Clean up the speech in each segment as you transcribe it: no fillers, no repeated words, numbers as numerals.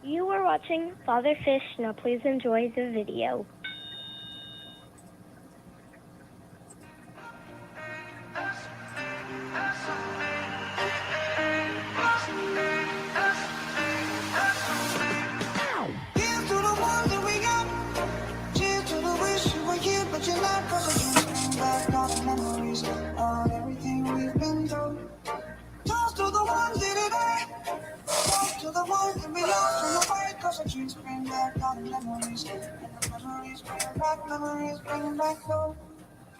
You are watching Father Fish. Now please enjoy the video. Here's to the ones that we got. Cheers to the wish you were here, but you're not. 'Cause I can't bring back all the memories of everything we've been through. Toast to the ones here today. Toast to the ones that we lost on the way. 'Cause I can't bring back all the memories. And the memories bring back home.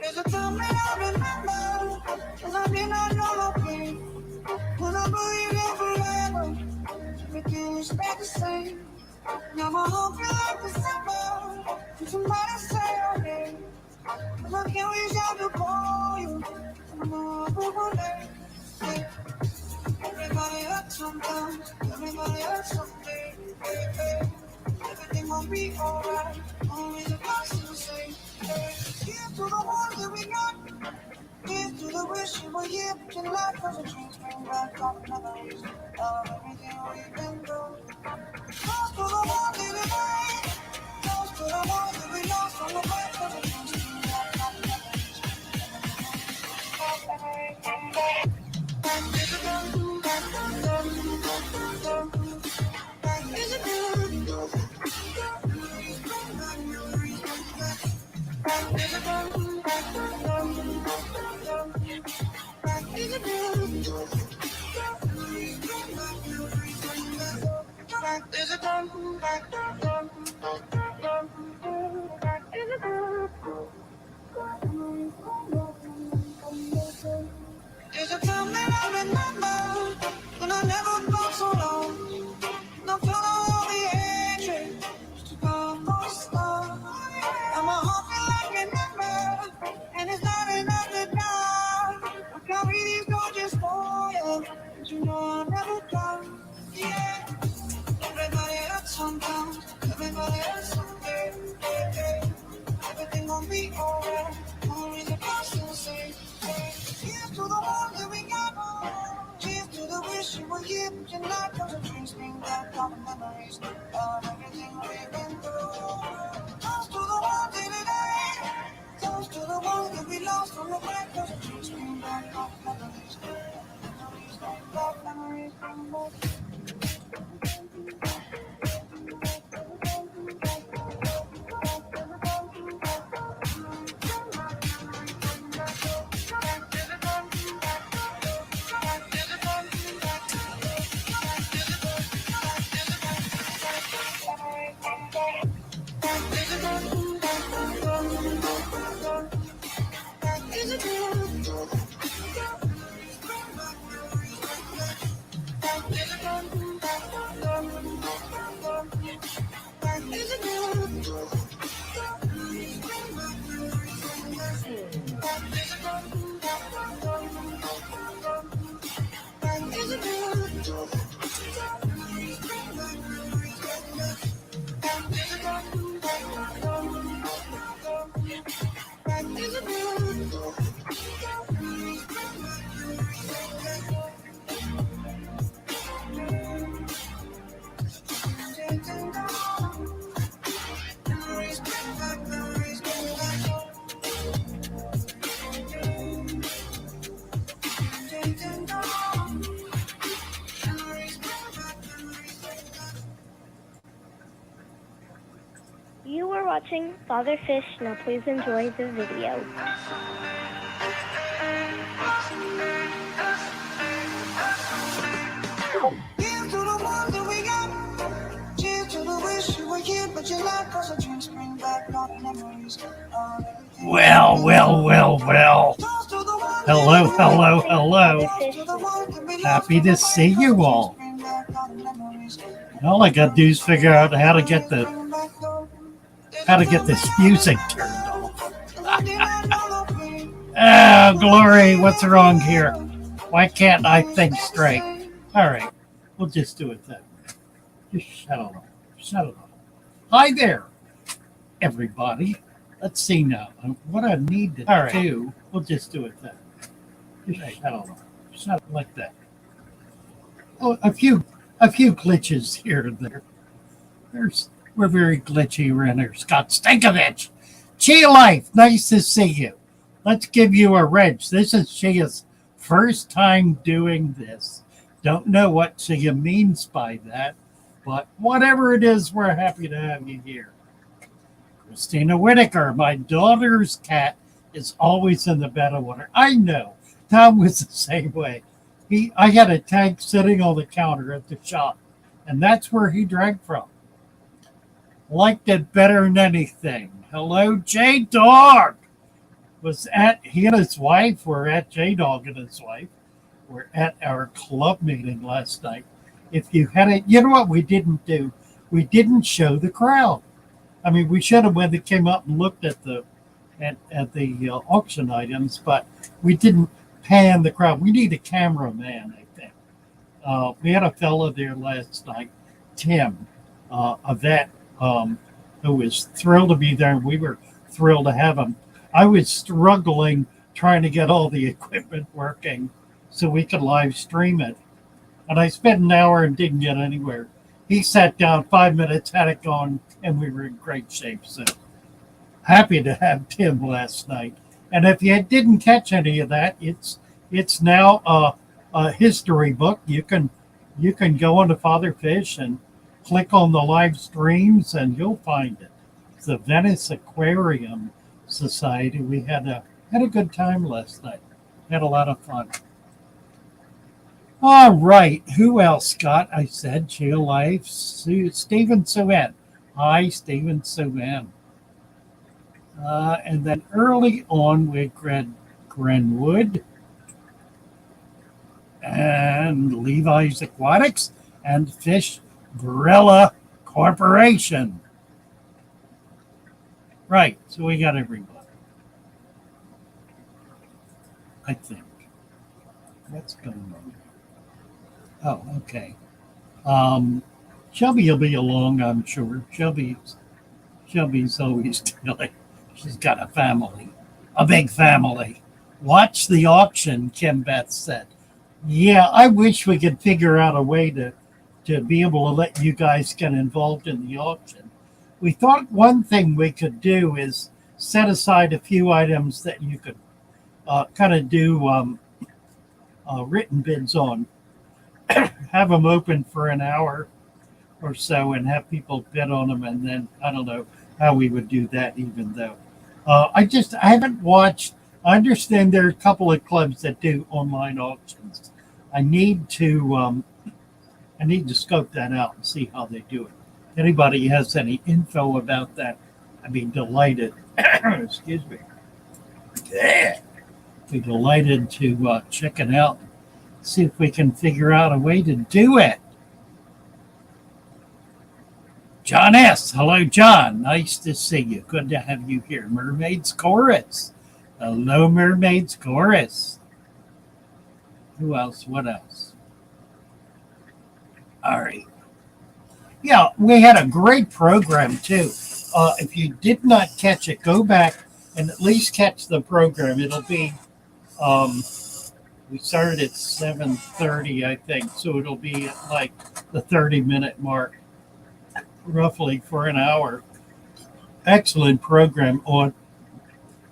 There's a time that I remember, 'cause I did not know the pain. When I believed in forever, everything was back the same. Now my heart feels like December. Can somebody say your name? 'Cause I can't reach out to call you. I know I will one day. Yeah. Everybody hurts sometimes. Everybody hurts someday. Hey, hey. Everything will be alright. Always a blessing to say. Hey. Here's to the ones that we got. Here's to the wish you were here, but you're not. 'Cause the dreams bring back all the memories of everything we've been through. Toast to the ones in the night. Toast to the ones that we lost on the way. 'Cause the dreams bring back all the memories. There's a time that I remember when I never felt so long. And I felt all the hatred just about for a star. And my heart feel like an ember, and it's not enough to die. I carry these torches for you, but you know I'll never die. Yeah. Everybody hurts sometimes, everybody hurts someday. Hey, hey. Everything gon' be alright. Always a blessing to say. Hey. Here's to the ones that we got. Cheers to the wish you were here, but you're not. 'Cause the dreams bring back all the memories of everything we've been through. Toast to the ones in today. Toast to the ones that we lost on the way. 'Cause the dreams bring back all the memories. Memories bring back, memories bring back. You are watching Father Fish. Now please enjoy the video. Here's to the ones that we got. Cheers to the wish you were here, but you're not. 'Cause the dreams bring back all the memories of everything. Well. Toast to the ones Hello. Father Fish. to the ones that we lost Happy on to the see way. you 'Cause the all. dreams bring back all the memories. All I gotta do is figure out how to get this music turned off. Oh, glory, what's wrong here? Why can't I think straight? All right, we'll just do it then. Just shut it off. Hi there, everybody. Let's see now. What I need to do, we'll just do it then. Just shut it off. Shut it like that. Oh, a few glitches here and there. We're very glitchy around here. Scott Stankovich. Chia Life, nice to see you. Let's give you a wrench. This is Chia's first time doing this. Don't know what Chia means by that, but whatever it is, we're happy to have you here. Christina Whitaker, my daughter's cat is always in the bed of water. I know. Tom was the same way. I had a tank sitting on the counter at the shop, and that's where he drank from. Liked it better than anything. Hello, J Dog. He and his wife were at J Dog and his wife were at our club meeting last night. If you had it, you know what we didn't do? We didn't show the crowd. I mean, we should have when they came up and looked at the auction items, but we didn't pan the crowd. We need a cameraman, I think. We had a fellow there last night, Tim, a vet, who was thrilled to be there, and we were thrilled to have him. I was struggling trying to get all the equipment working so we could live stream it. And I spent an hour and didn't get anywhere. He sat down 5 minutes, had it gone, and we were in great shape. So happy to have Tim last night. And if you didn't catch any of that, it's now a history book. You can go on to Father Fish and click on the live streams, and you'll find it. It's the Venice Aquarium Society. We had a good time last night. Had a lot of fun. All right. Who else, Scott? I said Chill Life. Stephen Suen. Hi, Stephen Suen. And then early on with Grenwood and Levi's Aquatics and Fish Gorilla Corporation. Right. So we got everybody. I think. What's going on? Oh, okay. Shelby will be along, I'm sure. Shelby's always dealing. She's got a family, a big family. Watch the auction, Kim Beth said. Yeah, I wish we could figure out a way to be able to let you guys get involved in the auction. We thought one thing we could do is set aside a few items that you could kind of do written bids on. Have them open for an hour or so and have people bid on them, and then I don't know how we would do that, even though I haven't watched. I understand there are a couple of clubs that do online auctions. I need to scope that out and see how they do it. If anybody has any info about that, I'd be delighted. Excuse me. Yeah. Be delighted to check it out. See if we can figure out a way to do it. John S. Hello, John. Nice to see you. Good to have you here. Mermaids Chorus. Hello, Mermaids Chorus. Who else? What else? All right. Yeah, we had a great program, too. If you did not catch it, go back and at least catch the program. It'll be... we started at 7:30, I think, so it'll be at like the 30-minute mark, roughly for an hour. Excellent program on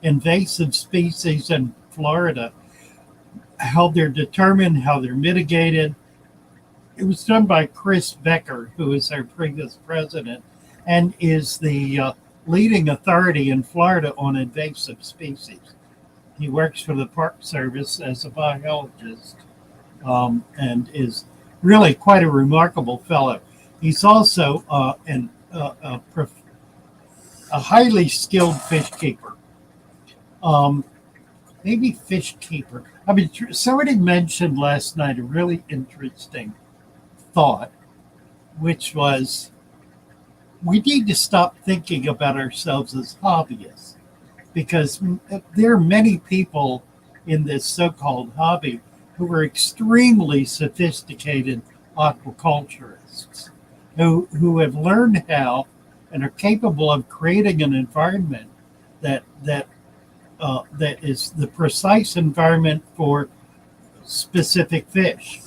invasive species in Florida, how they're determined, how they're mitigated. It was done by Chris Becker, who is our previous president and is the leading authority in Florida on invasive species. He works for the Park Service as a biologist and is really quite a remarkable fellow. He's also a highly skilled fish keeper. Maybe fish keeper. I mean, somebody mentioned last night a really interesting thought, which was we need to stop thinking about ourselves as hobbyists. Because there are many people in this so-called hobby who are extremely sophisticated aquaculturists who have learned how and are capable of creating an environment that is the precise environment for specific fish.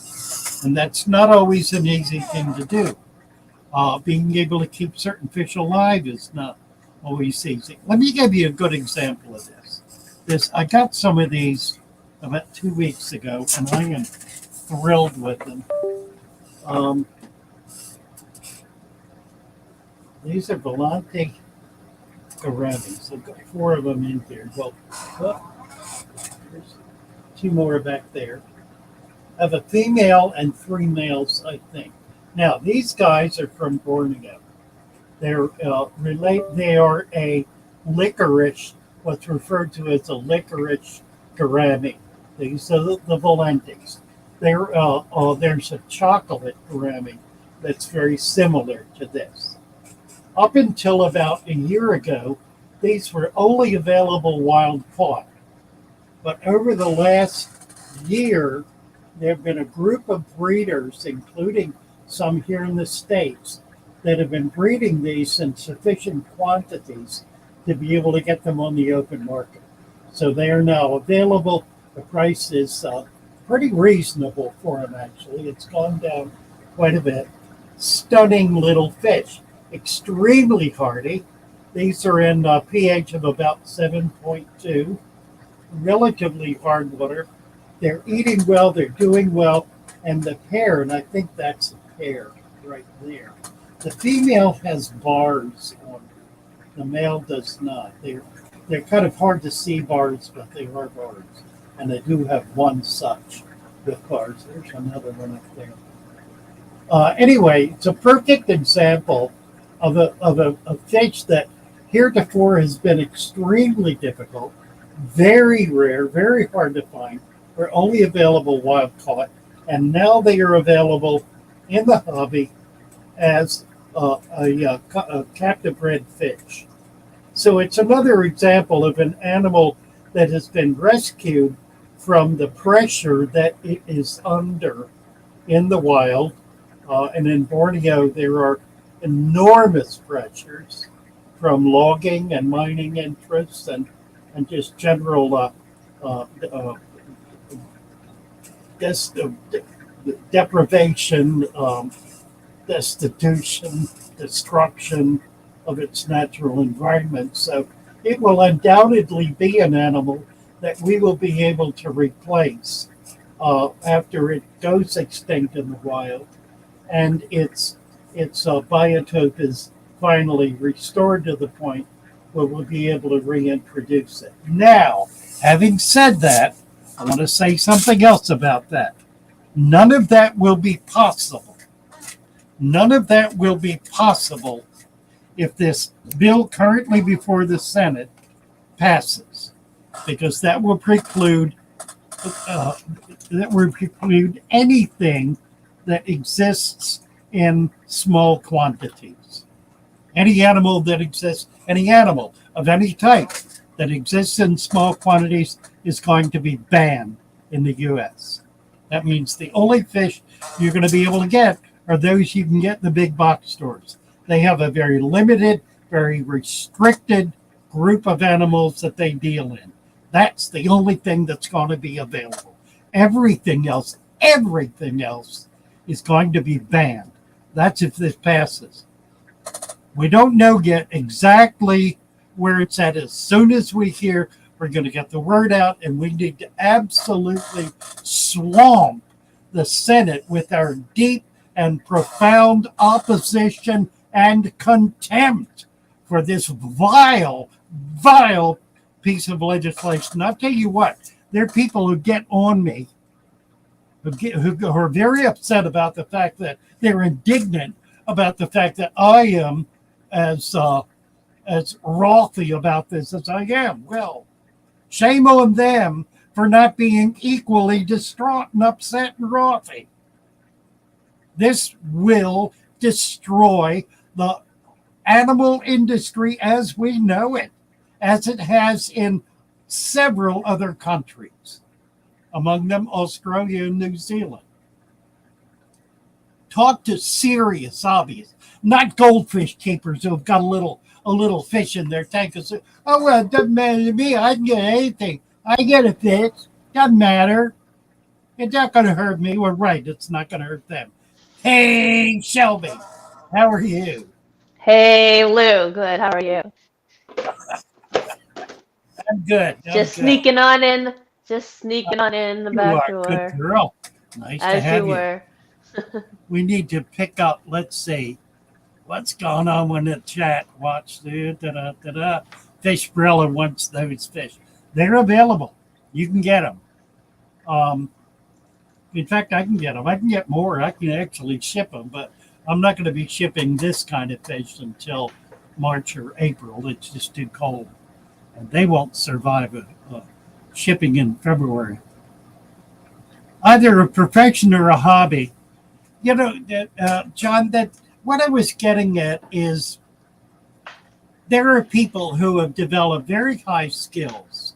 And that's not always an easy thing to do. Being able to keep certain fish alive is not always easy. Let me give you a good example of this. I got some of these about 2 weeks ago, and I am thrilled with them. Um, these are Volante Gouramis. I've got 4 of them in here. Well, there's 2 more back there. I have a female and 3 males, I think. Now, these guys are from Borneo. They are a licorice, what's referred to as a licorice gourami. These are the Volantes. There's a chocolate gourami that's very similar to this. Up until about a year ago, these were only available wild caught. But over the last year, there have been a group of breeders, including some here in the States, that have been breeding these in sufficient quantities to be able to get them on the open market. So they are now available. The price is pretty reasonable for them, actually. It's gone down quite a bit. Stunning little fish, extremely hardy. These are in pH of about 7.2, relatively hard water. They're eating well, they're doing well, and the pair, and I think that's a pair right there. The female has bars on her. The male does not. They're kind of hard to see bars, but they are bars. And they do have one such with bars. There's another one up there. Anyway, it's a perfect example of a fish that heretofore has been extremely difficult, very rare, very hard to find. They're only available wild caught, and now they are available in the hobby as a captive bred fish. So it's another example of an animal that has been rescued from the pressure that it is under in the wild. And in Borneo, there are enormous pressures from logging and mining interests and just general deprivation, destitution, destruction of its natural environment. So it will undoubtedly be an animal that we will be able to replace after it goes extinct in the wild and its biotope is finally restored to the point where we'll be able to reintroduce it. Now, having said that, I want to say something else about that. None of that will be possible. None of that will be possible if this bill currently before the Senate passes, because that will preclude anything that exists in small quantities. Any animal of any type that exists in small quantities is going to be banned in the U.S. That means the only fish you're going to be able to get are those you can get in the big box stores. They have a very limited, very restricted group of animals that they deal in. That's the only thing that's going to be available. Everything else is going to be banned. That's if this passes. We don't know yet exactly where it's at. As soon as we hear, we're going to get the word out, and we need to absolutely swamp the Senate with our deep and profound opposition and contempt for this vile piece of legislation. I'll tell you what, there are people who get on me, who are very upset about the fact that they're indignant about the fact that I am as wrothy about this as I am. Well, shame on them for not being equally distraught and upset and wrothy. This will destroy the animal industry as we know it, as it has in several other countries, among them Australia and New Zealand. Talk to serious hobbyists, not goldfish keepers who have got a little fish in their tank and say, oh, well, it doesn't matter to me. I can get anything. I get a fish. Doesn't matter. It's not going to hurt me. We're right. It's not going to hurt them. Hey, Shelby, How are you? Hey, Lou. Good. How are you? I'm good. I'm Just good. sneaking on in. Just sneaking on in the You back are a good door, girl. Nice to as you have you. were. We need to pick up, let's see, what's going on in the chat. Watch the da-da-da-da. Fish Brilla wants those fish. They're available. You can get them. Um, in fact, I can get them. I can get more. I can actually ship them, but I'm not going to be shipping this kind of fish until March or April. It's just too cold. And they won't survive a shipping in February. Either a profession or a hobby. You know, John, that what I was getting at is there are people who have developed very high skills,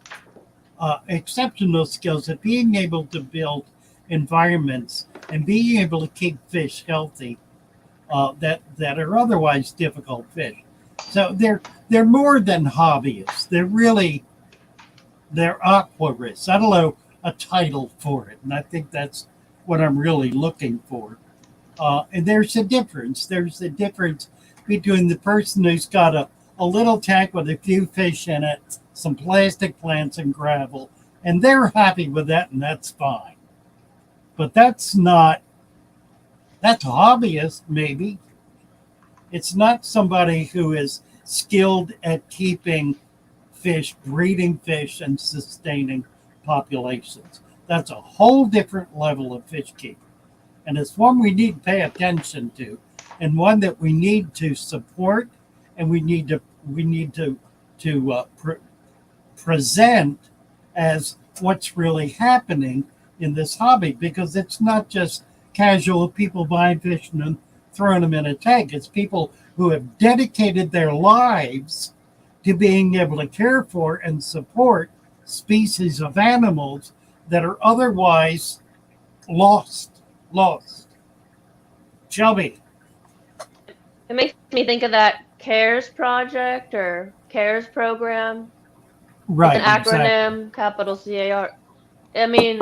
exceptional skills at being able to build environments and being able to keep fish healthy that are otherwise difficult fish. So they're more than hobbyists. They're aquarists. I don't know a title for it, and I think that's what I'm really looking for. And there's a difference. There's a difference between the person who's got a little tank with a few fish in it, some plastic plants and gravel, and they're happy with that, and that's fine. But that's a hobbyist, maybe. It's not somebody who is skilled at keeping fish, breeding fish, and sustaining populations. That's a whole different level of fish keeping. And it's one we need to pay attention to, and one that we need to support, and we need to present as what's really happening in this hobby, because it's not just casual people buying fish and then throwing them in a tank. It's people who have dedicated their lives to being able to care for and support species of animals that are otherwise lost. Shelby. It makes me think of that CARES project or CARES program. It's an Right, exactly. acronym, capital CAR. I mean,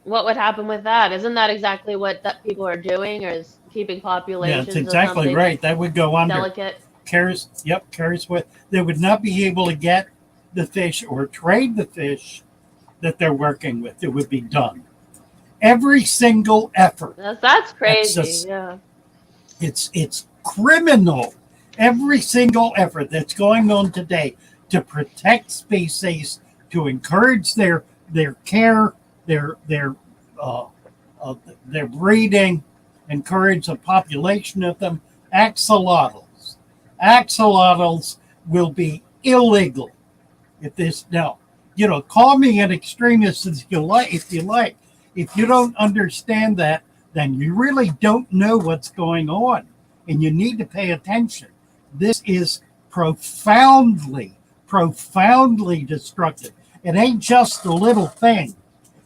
what would happen with that? Isn't that exactly what that people are doing, or is keeping Yeah, it's populations of exactly something right. That would go under. delicate? Carries, yep, carries with. They would not be able to get the fish or trade the fish that they're working with. It would be done. Every single effort That's at crazy. Yeah. it's criminal. Every single effort that's going on today to protect species, to encourage their care, their uh, uh, their breeding, encourage a population of them. Axolotls, axolotls will be illegal if this now. Call me an extremist if you like. If you like, if you don't understand that, then you really don't know what's going on, and you need to pay attention. This is profoundly destructive. It ain't just a little thing,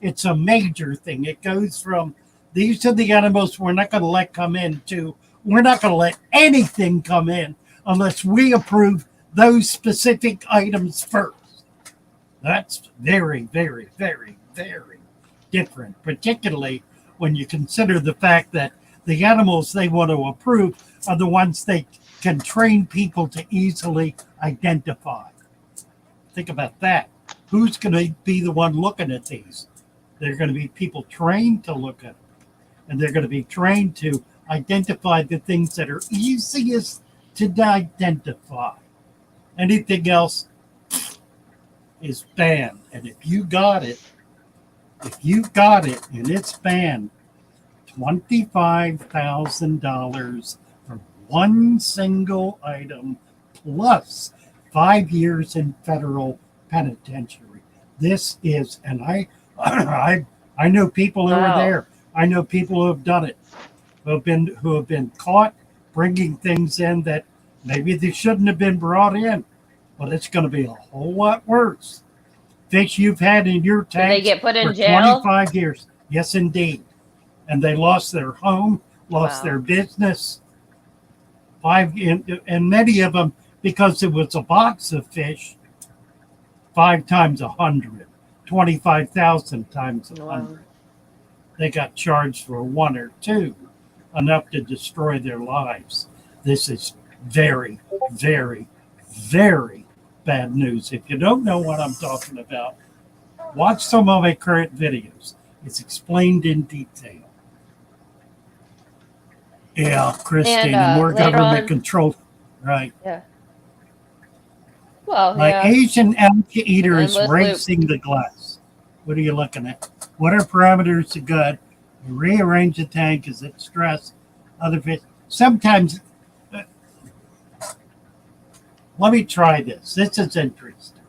it's a major thing. It goes from these are the animals we're not going to let come in to we're not going to let anything come in unless we approve those specific items first. That's very different, particularly when you consider the fact that the animals they want to approve are the ones they can train people to easily identify. Think about that. Who's going to be the one looking at these? They're going to be people trained to look at them, and they're going to be trained to identify the things that are easiest to identify. Anything else is banned. And if you got it and it's banned, $25,000 for one single item plus 5 years in federal penitentiary. This is, and I know people who are Wow. there. I know people who have done it, who have been caught bringing things in that maybe they shouldn't have been brought in, but it's going to be a whole lot worse. Fish you've had in your Did they tanks get put for in jail? 25 years. Yes, indeed. And they lost their home, lost their Wow. business. And many of them, because it was a box of fish, 5 times 100, 25,000 times a Wow. 100. They got charged for one or two, enough to destroy their lives. This is very, very, very bad news. If you don't know what I'm talking about, watch some of my current videos. It's explained in detail. Yeah, Christine, and more later government on, control. Right. yeah. Well, My yeah. Asian algae eater is Endless loop. racing the glass. What are you looking at? What are parameters of good? You rearrange the tank. Is it stress? Other fish. Sometimes, let me try this. This is interesting.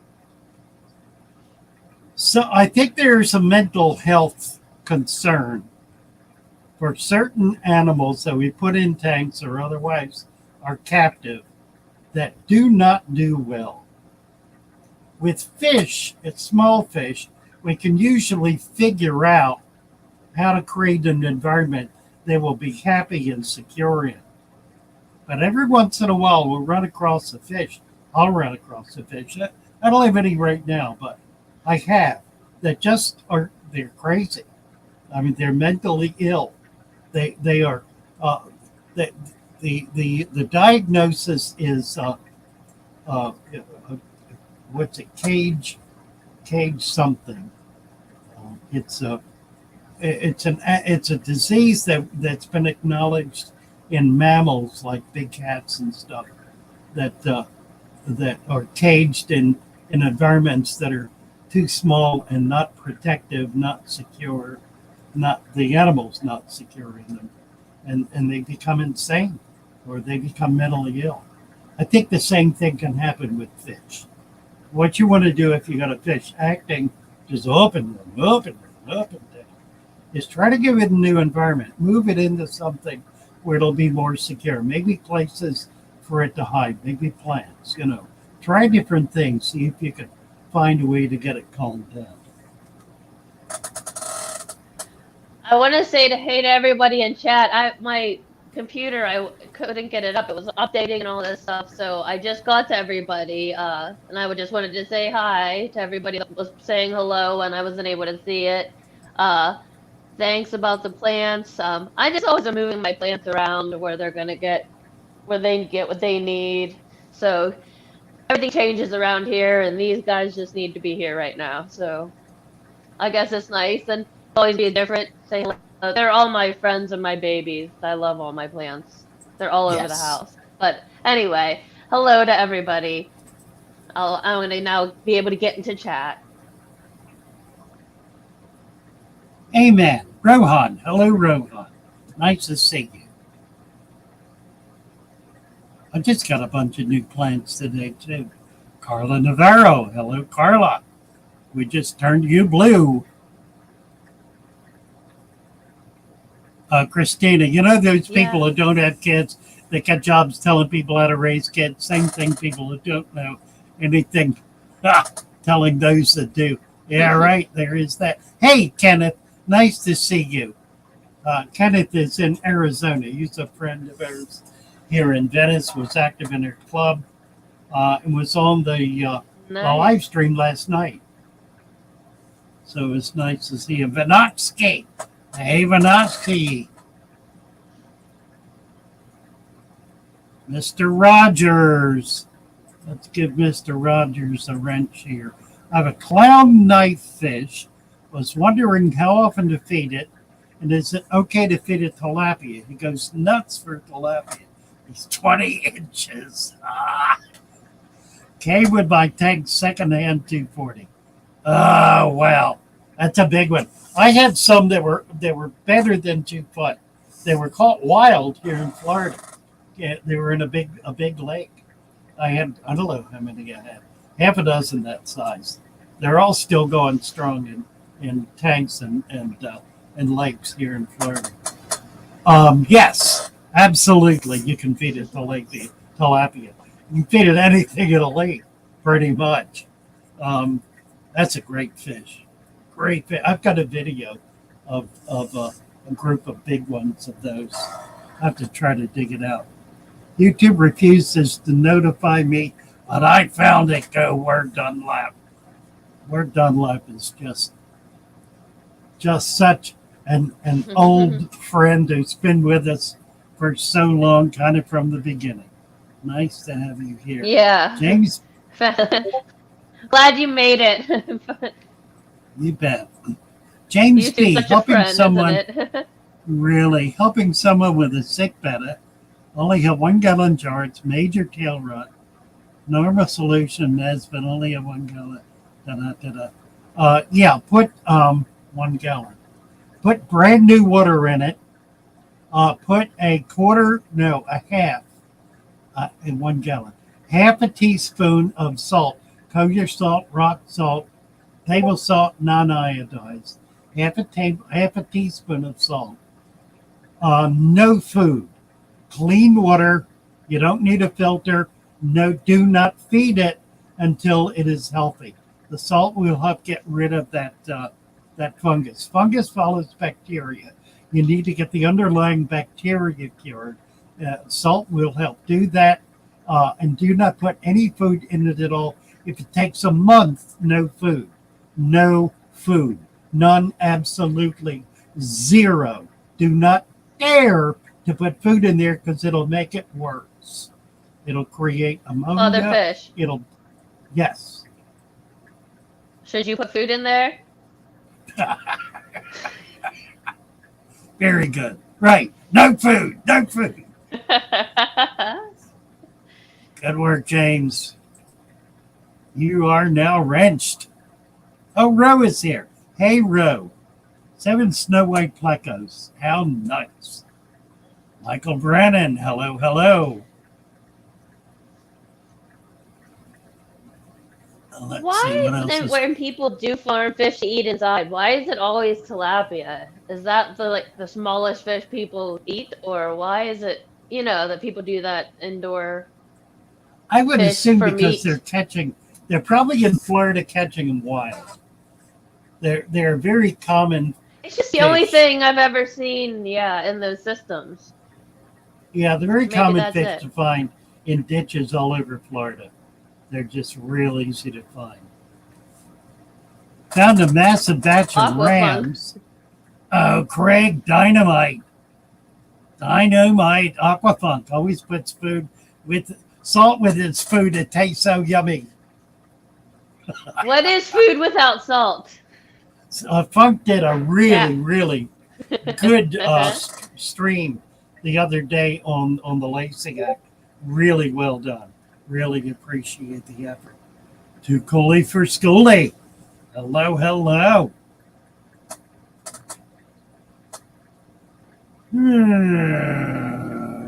So I think there's a mental health concern for certain animals that we put in tanks or otherwise are captive that do not do well. With fish, it's small fish, we can usually figure out how to create an environment they will be happy and secure in. But every once in a while, we'll run across a fish. I'll run across a fish. I don't have any right now, but I have that just are, they're crazy. I mean, they're mentally ill. They are, the diagnosis is, what's it, cage something. It's a disease that's been acknowledged in mammals like big cats and stuff that are caged in environments that are too small and not protective, not secure, not the animals not secure in them, and they become insane or they become mentally ill. I think the same thing can happen with fish. What you want to do if you got a fish acting just up and down, up and down, up and down, is try to give it a new environment, move it into something where it'll be more secure. Maybe places for it to hide, maybe plants, try different things, see if you can find a way to get it calmed down. I want to say hey to everybody in chat. My computer, I couldn't get it up. It was updating and all this stuff. So I just got to everybody, and I just wanted to say hi to everybody that was saying hello, and I wasn't able to see it. Thanks about the plants. I just always am moving my plants around where they're gonna where they get what they need. So everything changes around here, and these guys just need to be here right now. So I guess it's nice and always be different. Say hello. They're all my friends and my babies. I love all my plants. They're all over the house. But anyway, hello to everybody. I'm going to now be able to get into chat. Amen. Rohan. Hello, Rohan. Nice to see you. I just got a bunch of new plants today, too. Carla Navarro. Hello, Carla. We just turned you blue. Christina, those people who don't have kids, they get jobs telling people how to raise kids. Same thing, people who don't know anything, telling those that do. Yeah, right, there is that. Hey, Kenneth, nice to see you. Kenneth is in Arizona. He's a friend of ours here in Venice, was active in her club, and was on the live stream last night. So it was nice to see him. Vanotsky. Hey, Vanotsky. Mr. Rogers. Let's give Mr. Rogers a wrench here. I have a clown knife fish. Was wondering how often to feed it, and is it okay to feed it tilapia? He goes nuts for tilapia. He's 20 inches. Came with my tank secondhand 240. Oh, well, that's a big one. I had some that were better than 2 foot. They were caught wild here in Florida. Yeah, they were in a big lake. I don't know how many I had. Half a dozen that size. They're all still going strong in tanks and lakes here in Florida. Yes, absolutely. You can feed it tilapia. You can feed it anything in a lake, pretty much. That's a great fish. Great fish. I've got a video of a group of big ones of those. I have to try to dig it out. YouTube refuses to notify me, but I found it. Go Word Dunlap. Word Dunlap is just such an old friend who's been with us for so long, kind of from the beginning. Nice to have you here. Yeah. James, Glad you made it. you bet. James B, YouTube's such a helping friend, someone, isn't it? really, helping someone with a sick betta. Only a 1 gallon jar. It's major tail rot. Normal solution has been only a 1 gallon. Yeah, put 1 gallon. Put brand new water in it. Put a half in 1 gallon. Half a teaspoon of salt, kosher salt, rock salt, table salt, non-iodized. Half a teaspoon of salt. No food. Clean water. You don't need a filter. No, do not feed it until it is healthy. The salt will help get rid of that fungus. Fungus follows bacteria. You need to get the underlying bacteria cured. Salt will help do that. And do not put any food in it at all. If it takes a month, no food. No food. None, absolutely zero. Do not dare to put food in there because it'll make it worse. It'll create ammonia. Other fish. Yes. Should you put food in there? Very good. Right. No food. No food. Good work, James. You are now wrenched. Oh, Ro is here. Hey, Ro. 7 Snow White Plecos. How nice. Michael Brennan. Hello, hello. Let's Why see what else is it is. when people do farm fish to eat inside? Why is it always tilapia? Is that the smallest fish people eat, or why is it that people do that indoor? I would fish assume for because meat? they're probably in Florida catching them wild. They're very common. It's just the only thing I've ever seen, in those systems. Yeah, they're very Maybe common that's fish it. to find in ditches all over Florida. They're just real easy to find. Found a massive batch of Aquafunk. rams. Oh, Craig, dynamite. Dynamite. Aquafunk always puts food with salt with its food. It tastes so yummy. What is food without salt? Funk did a really, Yeah. really good stream the other day on the Lacey Act. Really well done. Really appreciate the effort. To Cooley for Schoolie. Hello, hello.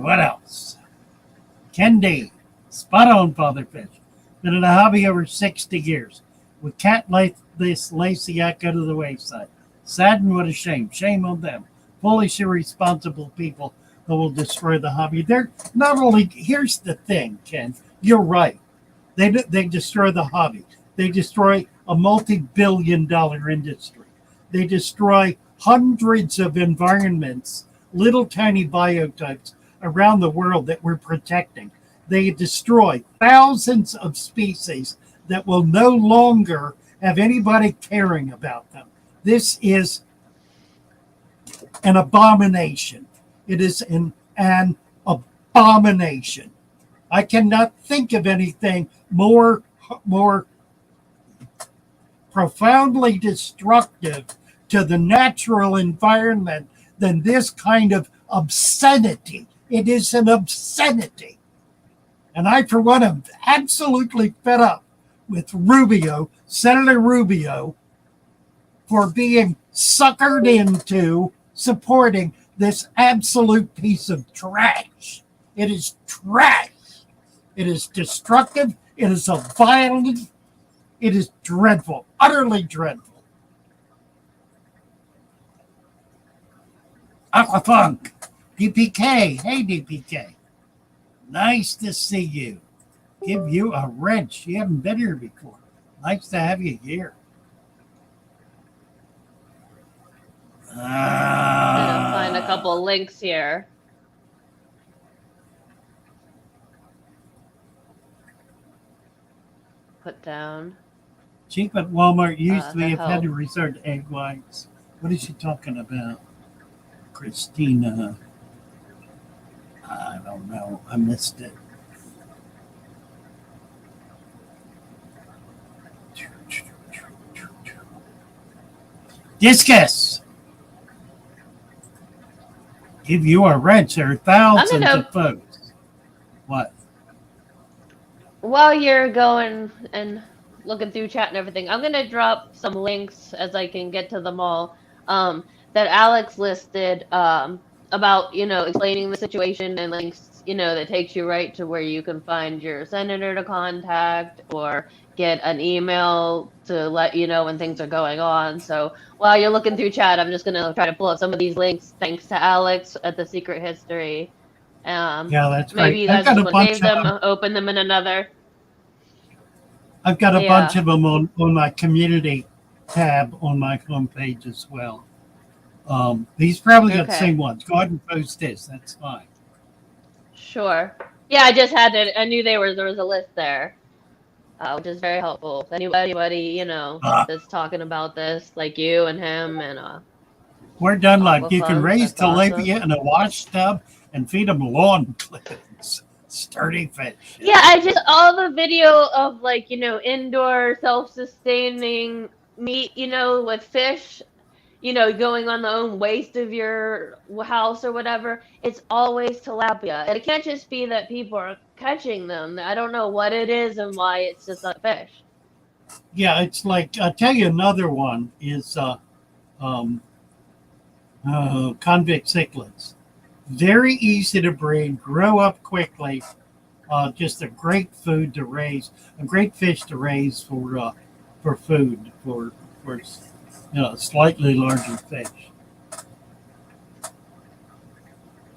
What else? Kendi. Spot on, Father Fish. Been in a hobby over 60 years. With cat like this Lacey Act go to the wayside. Sad and what a shame. Shame on them. Foolish, irresponsible people who will destroy the hobby. They're not only, here's the thing, Ken. You're right. They destroy the hobby. They destroy a multi-billion-dollar industry. They destroy hundreds of environments, little tiny biotypes around the world that we're protecting. They destroy thousands of species that will no longer have anybody caring about them. This is an abomination. It is an abomination. I cannot think of anything more profoundly destructive to the natural environment than this kind of obscenity. It is an obscenity. And I, for one, am absolutely fed up with Rubio, Senator Rubio, for being suckered into supporting this absolute piece of trash. It is trash. It is destructive. It is a violent. It is dreadful, utterly dreadful. Aquafunk, DPK. Hey, DPK. Nice to see you. Give you a wrench. You haven't been here before. Nice to have you here. I'm gonna find a couple links here. Put down. Cheap at Walmart used to be. to I've had to help. resort to egg whites. What is she talking about? Christina. don't know. I missed it. Discus! Give you a wrench. There are thousands of folks. What? While you're going and looking through chat and everything, I'm gonna drop some links as I can get to them all. That Alex listed about explaining the situation and links that takes you right to where you can find your senator to contact or get an email to let you know when things are going on. So while you're looking through chat, I'm just gonna try to pull up some of these links thanks to Alex at the Secret History. Yeah, that's Maybe right. you I've guys got a just want to bunch save of them, them. open them in another. I've got a bunch Yeah. of them on my community tab on my homepage as well. These probably got the Okay. same ones. Go ahead and post this. That's fine. Sure. Yeah, I just had it. I knew there was a list there, which is very helpful. If anybody Uh, that's talking about this, like you and him and we're done live. You can Aquafun, raise that's awesome. tilapia in a wash tub and feed them lawn clippings. Sturdy fish. Yeah, I just all the video of indoor self-sustaining meat, with fish, going on the own waste of your house or whatever, it's always tilapia. And it can't just be that people are catching them. I don't know what it is and why it's just not fish. Yeah, it's like I'll tell you another one is um, convict cichlids. Very easy to breed, grow up quickly. Just a great food to raise, a great fish to raise for food for slightly larger fish.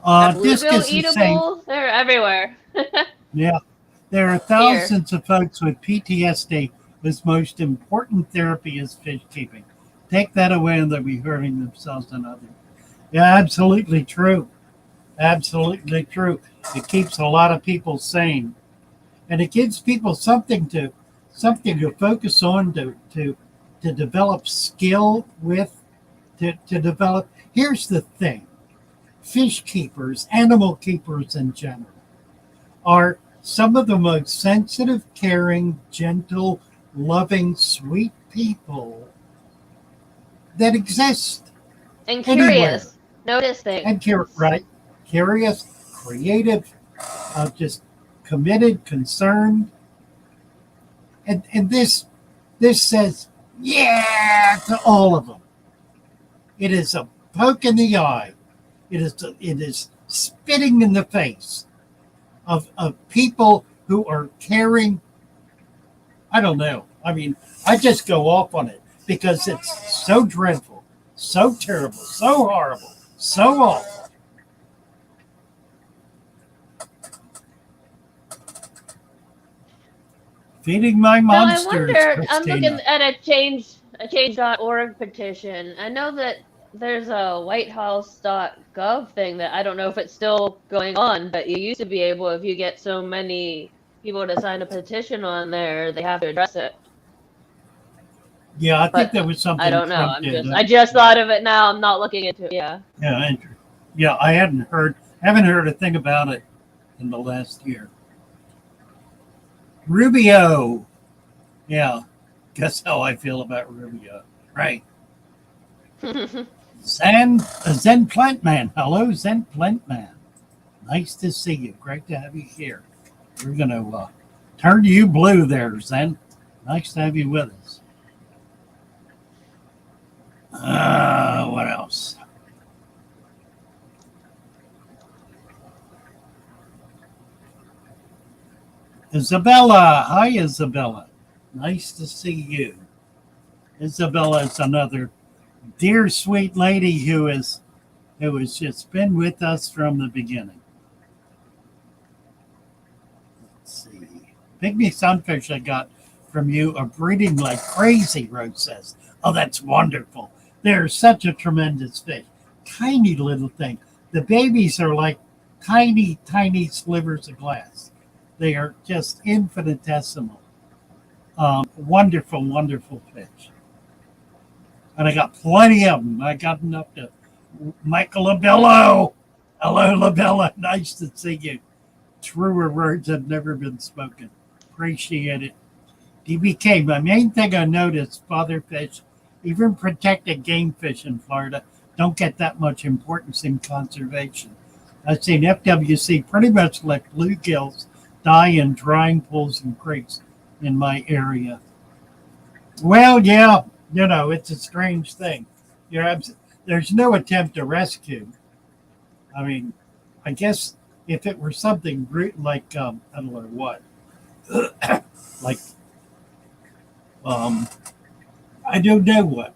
Are bluegill Discus is saying, eatable? They're everywhere. yeah, there are Here. thousands of folks with PTSD whose most important therapy is fish keeping. Take that away and they'll be hurting themselves and others. Yeah, absolutely true. Absolutely true. It keeps a lot of people sane, and it gives people something to focus on to develop skill with to develop. Here's the thing: fish keepers, animal keepers in general, are some of the most sensitive, caring, gentle, loving, sweet people that exist And anywhere. curious. Notice things. And curious, creative, just committed, concerned, and this says yeah to all of them. It is a poke in the eye. It is spitting in the face of people who are caring. I don't know. I mean, I just go off on it because it's so dreadful, so terrible, so horrible, so awful. Feeding my So I monsters, wonder, I'm Christina. looking at a change.org petition. I know that there's a whitehouse.gov thing that I don't know if it's still going on, but you used to be able, if you get so many people to sign a petition on there, they have to address it. Yeah, I think But that was something I don't know. Trump did. I just thought of it now. I'm not looking into it. Yeah. Yeah, I haven't heard a thing about it in the last year. Rubio. Yeah, guess how I feel about Rubio. Right. Zen Plant Man. Hello, Zen Plant Man. Nice to see you. Great to have you here. We're going to turn you blue there, Zen. Nice to have you with us. What else? Isabella. Hi, Isabella. Nice to see you. Isabella is another dear, sweet lady who has just been with us from the beginning. Let's see. Pygmy sunfish I got from you are breeding like crazy, Rose says. Oh, that's wonderful. They're such a tremendous fish. Tiny little thing. The babies are like tiny, tiny slivers of glass. They are just infinitesimal. Wonderful, wonderful fish. And I got plenty of them. I got enough to Michael Abello. Hello, Labella. Nice to see you. Truer words have never been spoken. Appreciate it. DBK, my main thing I noticed, father fish, even protected game fish in Florida, don't get that much importance in conservation. I've seen FWC pretty much let bluegills die in drying pools and creeks in my area. Well, yeah, it's a strange thing. There's no attempt to rescue. I mean, I guess if it were something like, I don't know what, like, I don't know what,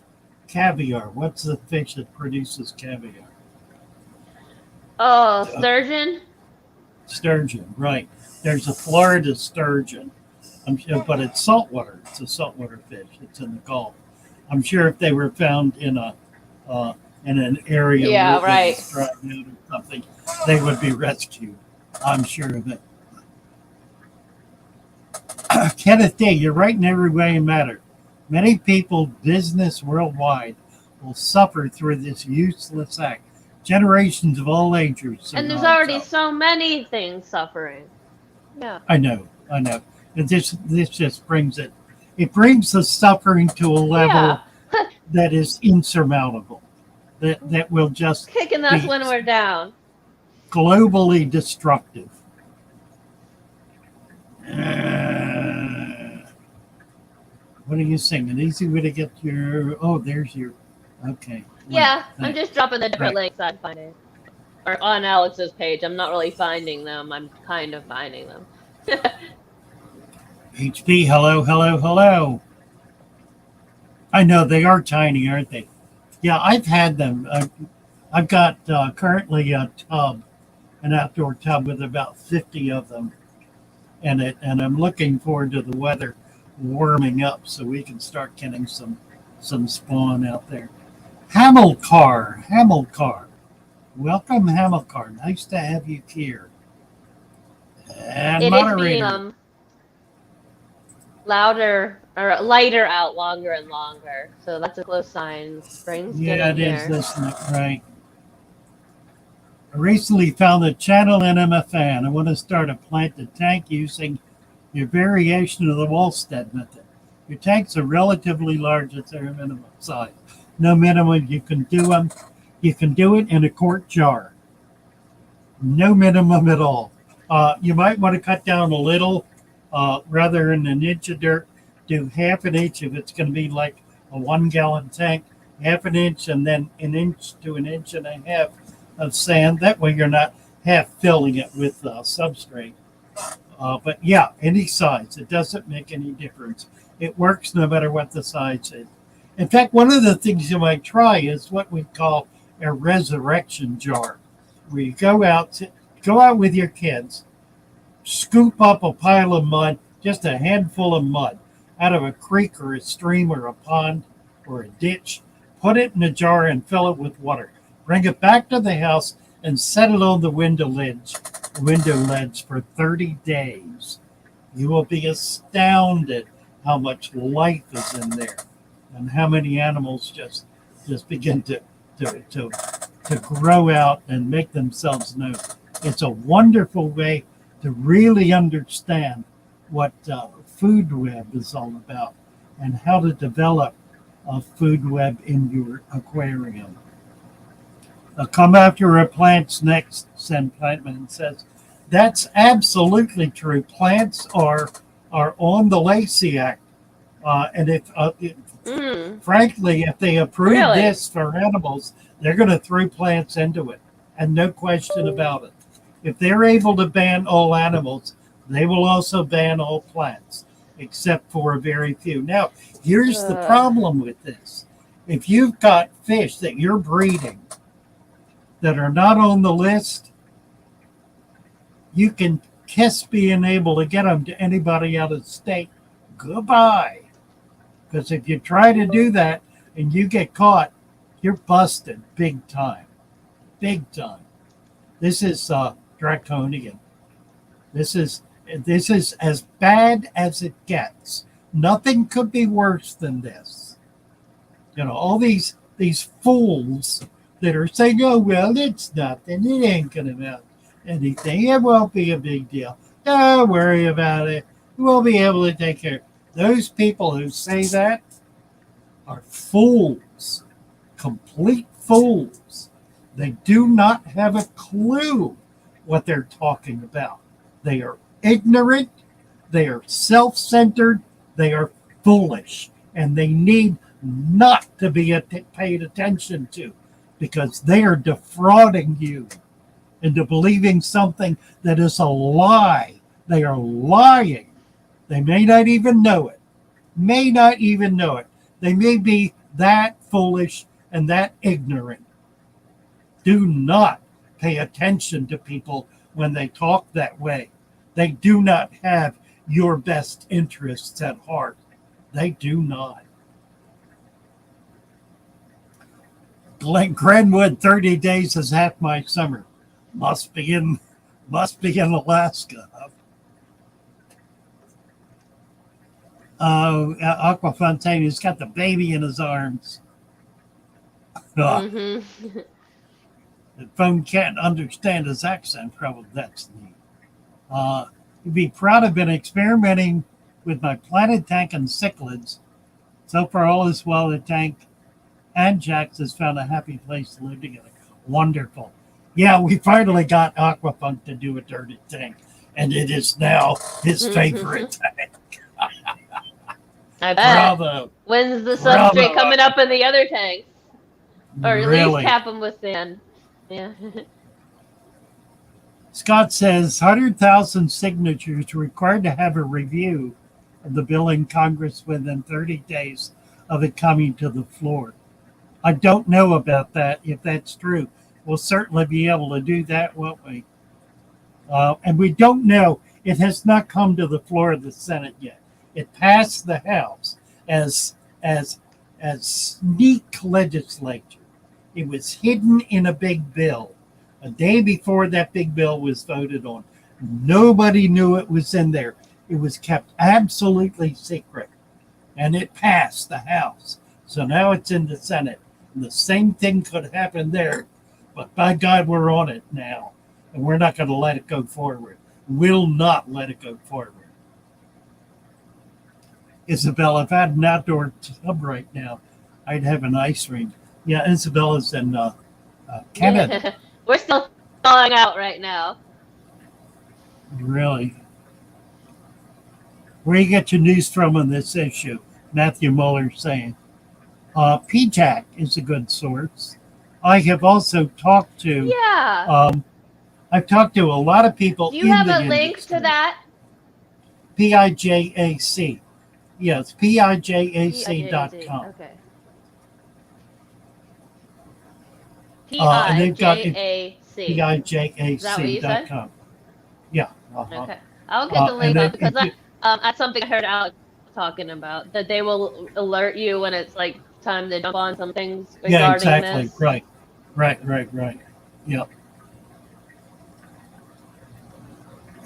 caviar. What's the fish that produces caviar? Oh, sturgeon? Sturgeon, right. There's a Florida sturgeon. I'm sure, but it's saltwater. It's a saltwater fish. It's in the Gulf. I'm sure if they were found in an area Yeah, where right. it was dry out or something, they would be rescued. I'm sure of it. Kenneth D, you're right in every way and matter. Many people, business worldwide, will suffer through this useless act. Generations of all ages. And there's already so many things suffering. Yeah. I know. And this just brings it. It brings the suffering to a level that is insurmountable. That will just Kicking us be when we're down. globally destructive. What are you saying? An easy way to get your... Oh, there's your... Okay. Yeah, I'm just dropping the different links I'm finding. Or on Alex's page. I'm not really finding them. I'm kind of finding them. HP, hello. I know, they are tiny, aren't they? Yeah, I've had them. I've got currently a tub, an outdoor tub with about 50 of them in it, and I'm looking forward to the weather warming up so we can start getting some spawn out there. Hamilcar. Welcome, Hamilcar. Nice to have you here. And it moderator. is being louder or lighter out longer and longer. So that's a close sign. Spring's Yeah, getting it is, here. isn't it? Right. I recently found a channel and I'm a fan. I want to start a plant to tank using your variation of the Wallstead method. Your tanks are relatively large at their minimum size. No minimum, you can do them. You can do it in a quart jar. No minimum at all. You might want to cut down a little, rather than an inch of dirt, do half an inch if it's going to be like a 1 gallon tank, half an inch and then an inch to an inch and a half of sand. That way you're not half filling it with substrate. But yeah, any size, it doesn't make any difference. It works no matter what the size is. In fact, one of the things you might try is what we call a resurrection jar, where you go out with your kids, scoop up a pile of mud, just a handful of mud, out of a creek or a stream or a pond or a ditch, put it in a jar and fill it with water. Bring it back to the house and set it on the window ledge for 30 days. You will be astounded how much life is in there and how many animals just begin to grow out and make themselves known. It's a wonderful way to really understand what food web is all about and how to develop a food web in your aquarium. Come after a plant's next, Send Plantman says. That's absolutely true. Plants are on the Lacey Act. And frankly, if they approve this for animals, they're going to throw plants into it. And no question about it. If they're able to ban all animals, they will also ban all plants, except for a very few. Now, here's the problem with this. If you've got fish that you're breeding that are not on the list, you can kiss being able to get them to anybody out of state. Goodbye. Because if you try to do that and you get caught, you're busted big time. Big time. This is draconian. This is as bad as it gets. Nothing could be worse than this. All these fools that are saying, oh, well, it's nothing. It ain't going to amount to anything. It won't be a big deal. Don't worry about it. We'll be able to take care. Those people who say that are fools, complete fools. They do not have a clue what they're talking about. They are ignorant, they are self-centered, they are foolish, and they need not to be paid attention to because they are defrauding you into believing something that is a lie. They are lying. They may not even know it. May not even know it. They may be that foolish and that ignorant. Do not pay attention to people when they talk that way. They do not have your best interests at heart. They do not. Glenwood, 30 days is half my summer. Must be in Alaska. Aquafontaine has got the baby in his arms. Mhm. The phone can't understand his accent. Probably that's neat. You'd be proud of been experimenting with my planted tank and cichlids. So far, all is well. The tank and Jax has found a happy place to live together. Wonderful. Yeah, we finally got Aquafunk to do a dirty tank, and it is now his favorite tank. I bet. Bravo. When's the substrate Bravo. coming up in the other tanks? Or at Really? least cap them with sand. Yeah. Scott says 100,000 signatures required to have a review of the bill in Congress within 30 days of it coming to the floor. I don't know about that, if that's true. We'll certainly be able to do that, won't we? And we don't know. It has not come to the floor of the Senate yet. It passed the House as sneak legislature. It was hidden in a big bill. A day before that big bill was voted on. Nobody knew it was in there. It was kept absolutely secret. And it passed the House. So now it's in the Senate. And the same thing could happen there. But by God, we're on it now. And we're not going to let it go forward. Will not let it go forward. Isabel, if I had an outdoor tub right now, I'd have an ice rink. Yeah, Isabella's in Canada. We're still thawing out right now. Really? Where you get your news from on this issue? Matthew Muller saying. PJAC is a good source. I have also talked to. Yeah. I've talked to a lot of people. Do you have a link to that? PIJAC. Yes, PIJAC.com. Okay. And they've got PIJAC. PIJAC.com. Yeah. Okay. I'll get the link and up because that's something I heard Alex talking about, that they will alert you when it's like time to jump on some things regarding Yeah, exactly. this. Right. Yep.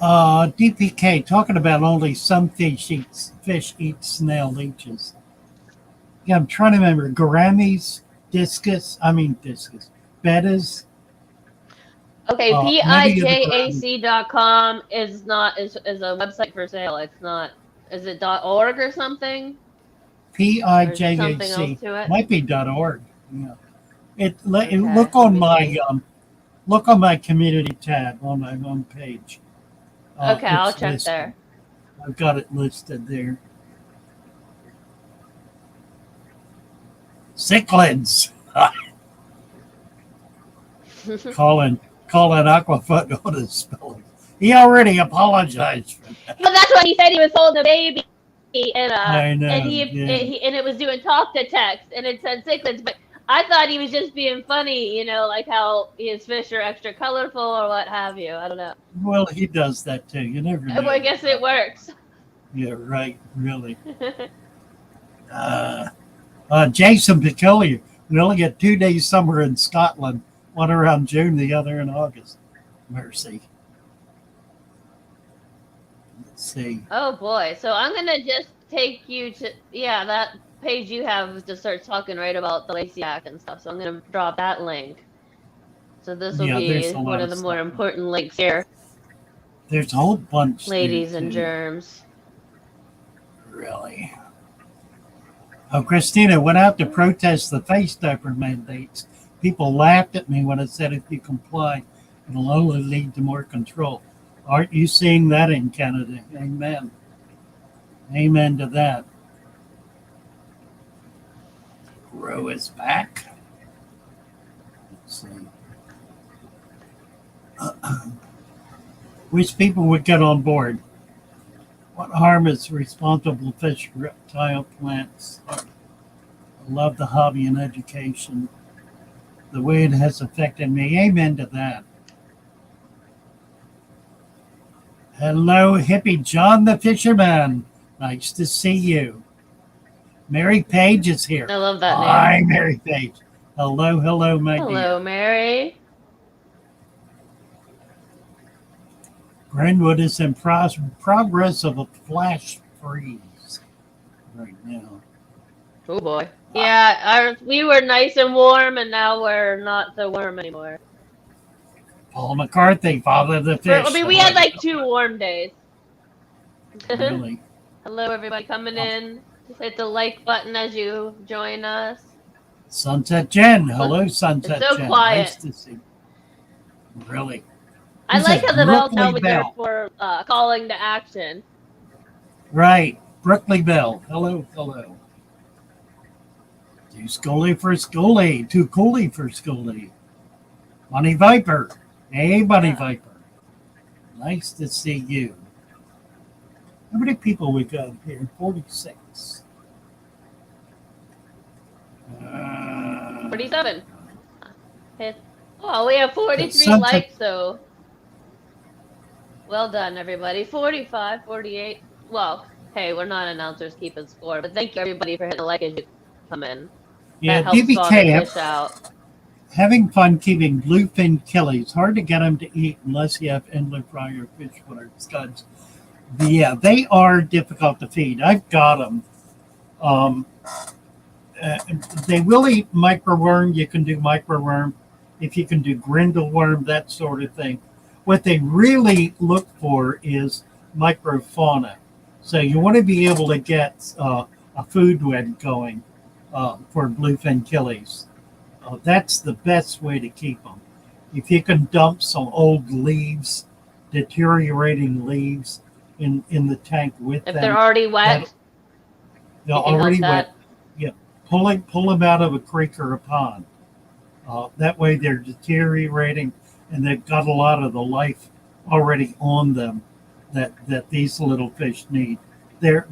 DPK talking about only some fish eat snail leeches. Yeah, I'm trying to remember. Gouramis, bettas. Okay, Many of the PIJAC.com is a website for sale. It's not. Is it .org or something? Something else PIJAC to it? might be .org. Yeah. Okay, Look on let me my community tab on my home page. Okay, I'll It's check listed. there. I've got it listed there. Cichlids. Calling Aquafoot on his spelling. He already apologized for that. But that's what he said. He was holding a baby, and I know, and yeah. it was doing talk to text, and it said cichlids. But I thought he was just being funny, like how his fish are extra colorful or what have you. I don't know. Well, he does that too. You never know. Well, I guess it works. Yeah, right. Really. Jason Peculiar. We only get 2 days summer in Scotland. One around June, the other in August. Mercy. Let's see. Oh boy! So I'm gonna just take you to that page you have just starts talking right about the Lacey Act and stuff. So I'm gonna drop that link. So this will Yeah, there's be a one lot of of the more stuff. important links here, There's a whole bunch there ladies and too. germs. Really. Oh, Christina went out to protest the face diaper mandates. People laughed at me when I said if you comply, it'll only lead to more control. Aren't you seeing that in Canada? Amen. Amen to that. Row is back. Let's see. Which people would get on board? What harm is responsible fish, reptile, plants? I love the hobby and education. The way it has affected me. Amen to that. Hello, hippie John the Fisherman. Nice to see you. Mary Page is here. I love that name. Hi, Mary Page. Hello, hello, my Hello, dear. Mary. Greenwood is in progress of a flash freeze right now. Oh boy. Yeah, we were nice and warm, and now we're not so warm anymore. Paul McCarthy, father of the fish. I mean, we had like 2 warm days. Really? Hello, everybody coming in. Just hit the like button as you join us. Sunset Jen. Look, Hello, it's Sunset so Jen. quiet. Nice to see you. Really? I Who's like that? how the bell Brookley tells me Bell. for calling to action. Right. Brookley Bell. Hello, hello. Too schooly for schooly. Too cooly for schooly. Bunny Viper. Hey, Bunny Yeah. Viper. Nice to see you. How many people we got here? 46. 47. Oh, we have 43 Sunset. likes, so well done, everybody. 45, 48. Well, hey, we're not announcers keeping score, but thank you, everybody, for hitting the like as you come in. Yeah, That helps Father DBK. Fish out. Having fun keeping bluefin killies. Hard to get them to eat unless you have inland fry or fish water scuds. Yeah, they are difficult to feed. I've got them. They will eat microworm. You can do microworm. If you can do grindle worm, that sort of thing. What they really look for is microfauna. So you want to be able to get a food web going for bluefin killies. That's the best way to keep them. If you can dump some old leaves, deteriorating leaves in the tank with If them, they're already wet, they're you can help already that. wet. Yeah, pull them out of a creek or a pond. That way they're deteriorating, and they've got a lot of the life already on them that these little fish need. They're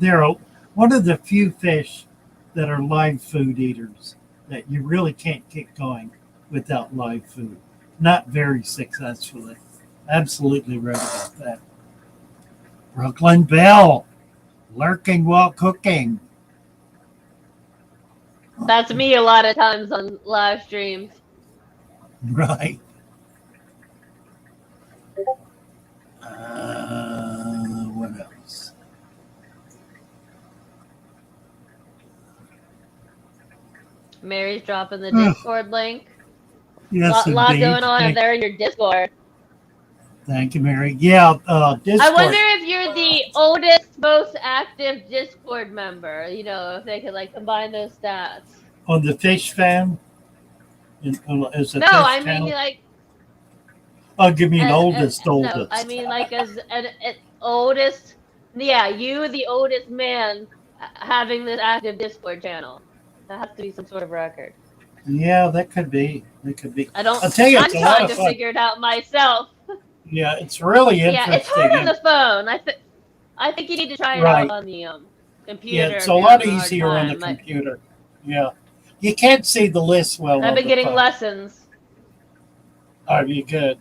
one of the few fish that are live food eaters that you really can't get going without live food. Not very successfully. Absolutely right about that. Brooklyn Bell, lurking while cooking. That's me a lot of times on live streams. Right. What else? Mary's dropping the Discord link. Yes, lot indeed. going on there in your Discord. Thank you, Mary. Yeah, Discord. I wonder if you're the oldest, most active Discord member. You know, if they could like combine those stats. On the fish fan? As a No, fish I mean channel? like Oh, give me an as oldest. no, I mean like as an oldest. Yeah, you the oldest man having this active Discord channel. That has to be some sort of record. Yeah, that could be. It could be. I don't. I'll tell you, I'm it's a lot trying of to fun. figure it out myself. Yeah, it's really Yeah, it's interesting. hard on the phone. I think you need to try it Right. out on the computer. Yeah, it's if a you're lot having hard easier on the time. computer. Yeah. You can't see the list well I've on been the getting phone. lessons. Are you good?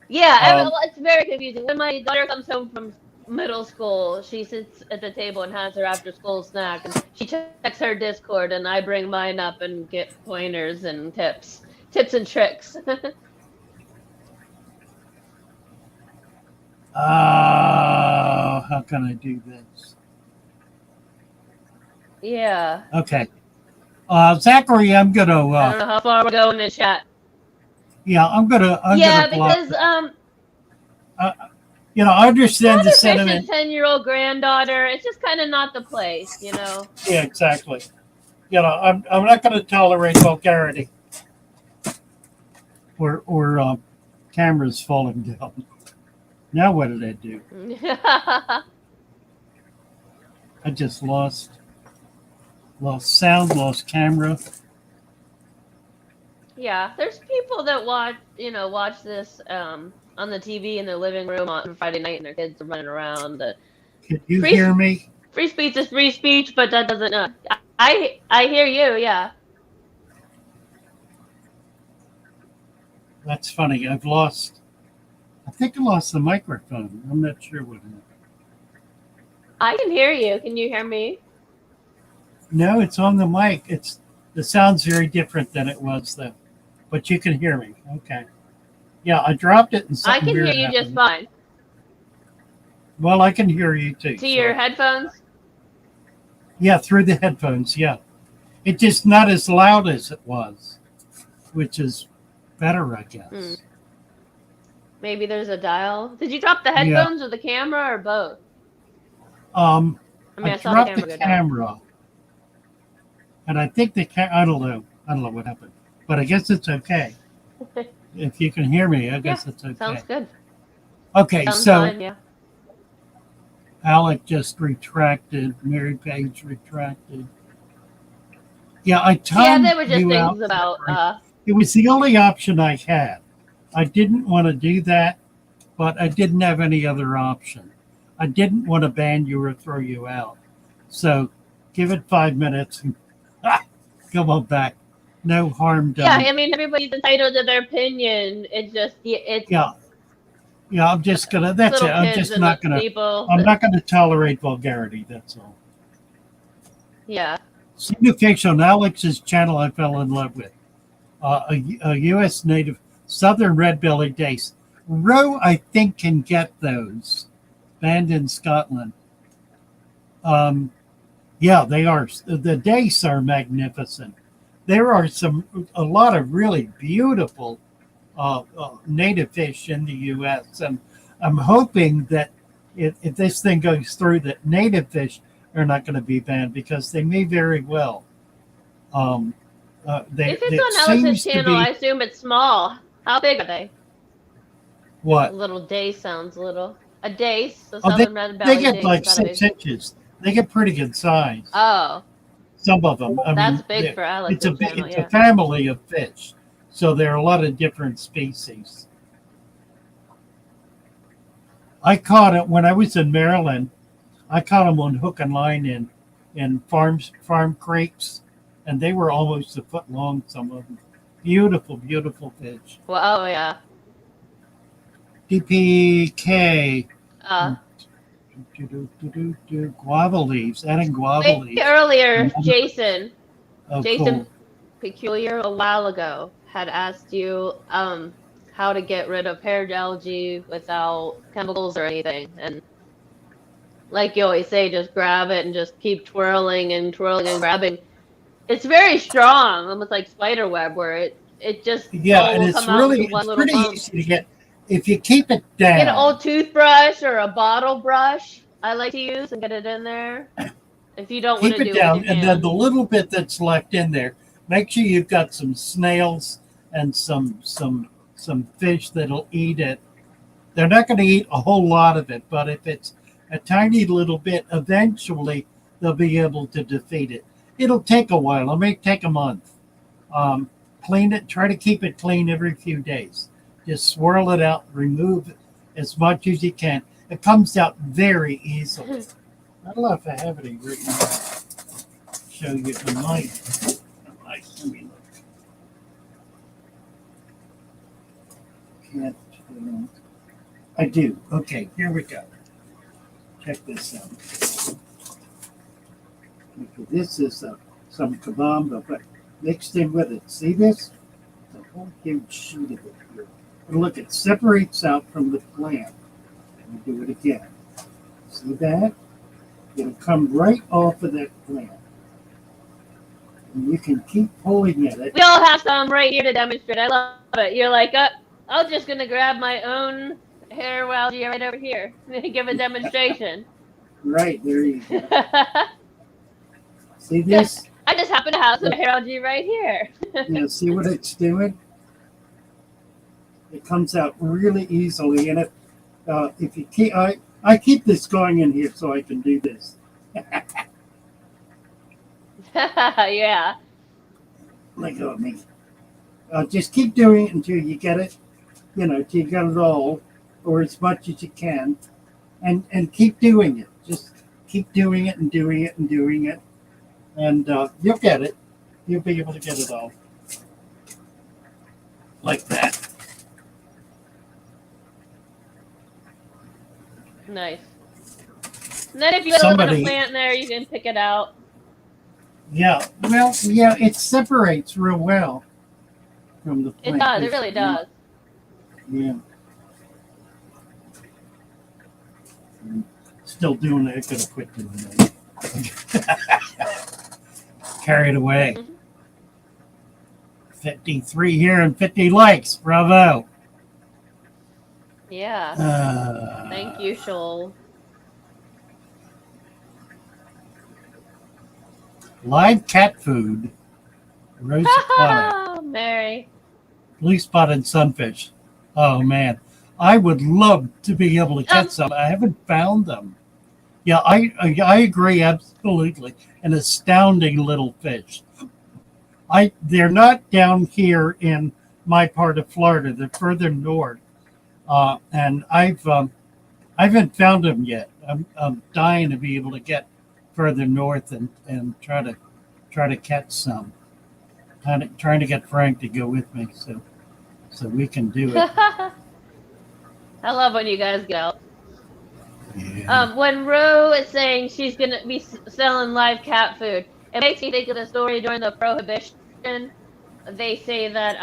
Yeah, it's very confusing. When my daughter comes home from middle school, she sits at the table and has her after school snack, and she checks her Discord, and I bring mine up and get pointers and tips and tricks. How can I do this? Yeah. Okay. Zachary, I'm I gonna. don't know how far we're going in chat. Yeah, I'm gonna. I'm Yeah, gonna block. because I understand the Father Fish's sentiment. 10-year-old granddaughter, it's just kind of not the place, you know. Yeah, exactly. I'm not gonna tolerate vulgarity or cameras falling down. Now what did I do? I just lost sound, lost camera. Yeah, there's people that watch this on the TV in their living room on Friday night, and their kids are running around. Can you Free hear me? free speech is free speech, but that doesn't. I hear you. Yeah, That's funny. I think I lost the microphone. I'm not sure what happened. I can hear you. Can you hear me? No, it's on the mic. The sound's very different than it was though. But you can hear me. Okay. Yeah, I dropped it and I something can hear weird you just happened. fine. Well, I can hear you too. To your So headphones? yeah, through the headphones. Yeah, it's just not as loud as it was, which is better, I guess. Hmm. Maybe there's a dial. Did you drop the Yeah. headphones or the camera or both? I I saw the dropped camera the go down. camera, and I think I don't know. I don't know what happened, but I guess it's okay. If you can hear me, I guess it's okay. Sounds good. Okay, Sounds so fine, yeah. Alec just retracted. Mary Page retracted. Yeah, I timed they were just you out. things about It was the only option I had. I didn't want to do that, but I didn't have any other option. I didn't want to ban you or throw you out. So give it 5 minutes and come on back. No harm yeah, done. I mean everybody's entitled to their opinion. It's just it's Yeah, I'm just gonna. That's it. little I'm kids just and not little gonna. people. I'm not gonna tolerate vulgarity. That's all. Yeah. Syndication on Alex's channel, I fell in love with. A U.S. native, southern red-bellied dace. Roe, I think, can get those. Banned in Scotland. Yeah, they are. The dace are magnificent. There are a lot of really beautiful native fish in the U.S. And I'm hoping that if this thing goes through, that native fish are not going to be banned because they may very well. If it's on Alex's channel, I assume it's small. How big are they? What? A little dace sounds little. A dace, a Oh, southern red they belly get dace. like Is that 6 inches. They get pretty good size. Oh, Some of them. I that's mean, big for Alex's channel, it's yeah. a family of fish, so there are a lot of different species. I caught it when I was in Maryland. I caught them on hook and line in farm creeks, and they were almost a foot long. Some of them, beautiful, beautiful fish. Well, oh yeah. DPK. Uh, Guava leaves. Adding guava leaves. earlier, Jason Oh, Jason cool. Peculiar a while ago had asked you how to get rid of haired algae without chemicals or anything, and like you always say, just grab it and just keep twirling and grabbing. It's very strong, almost like spider web, where it just Yeah, all and will it's come out into really one it's little pretty clump. easy to get if you keep it down. Get an old toothbrush or a bottle brush I like to use and get it in there. If you don't want Keep to it do down, it with your and then hands. the little bit that's left in there, make sure you've got some snails and some fish that'll eat it. They're not going to eat a whole lot of it, but if it's a tiny little bit, eventually they'll be able to defeat it. It'll take a while. It may take a month. Clean it. Try to keep it clean every few days. Just swirl it out. Remove as much as you can. It comes out very easily. I don't know if I have any written down. Show you the mic. Let me look. Can't. I do. Okay, here we go. Check this out. Okay, this is some kabamba, but mixed in with it. See this? It's a whole huge sheet of it here. And look, it separates out from the plant. Let me do it again. See that? It'll come right off of that plant. And you can keep pulling at it. We all have some right here to demonstrate. I love it. You're like, I'm just gonna grab my own hair algae right over here and give a demonstration. Right, there you go. See this? I just happen to have some hair algae right here. Yeah, see what it's doing? It comes out really easily, and if you keep, I keep this going in here so I can do this. Yeah. Let go of me. Just keep doing it until you get it, till you get it all, or as much as you can, and keep doing it. Just keep doing it and doing it and doing it, and you'll get it. You'll be able to get it all. Like that. Nice. And then if you put a little bit of plant in there, you can pick it out. Yeah, well, yeah, it separates real well from the plant. It does. It really does. Yeah. Still doing it. I could have quit doing that. Carried away. 53 here and 50 likes. Bravo. Yeah. Thank you, Shoal. Live cat food. Roast aquatic. Mary. Blue spotted sunfish. Oh, man. I would love to be able to catch some. I haven't found them. Yeah, I agree absolutely. An astounding little fish. They're not down here in my part of Florida. They're further north, and I haven't found them yet. I'm dying to be able to get further north and try to catch some. Trying to get Frank to go with me so we can do it. I love when you guys go. Yeah. When Ro is saying she's going to be selling live cat food, it makes me think of the story during the Prohibition. They say that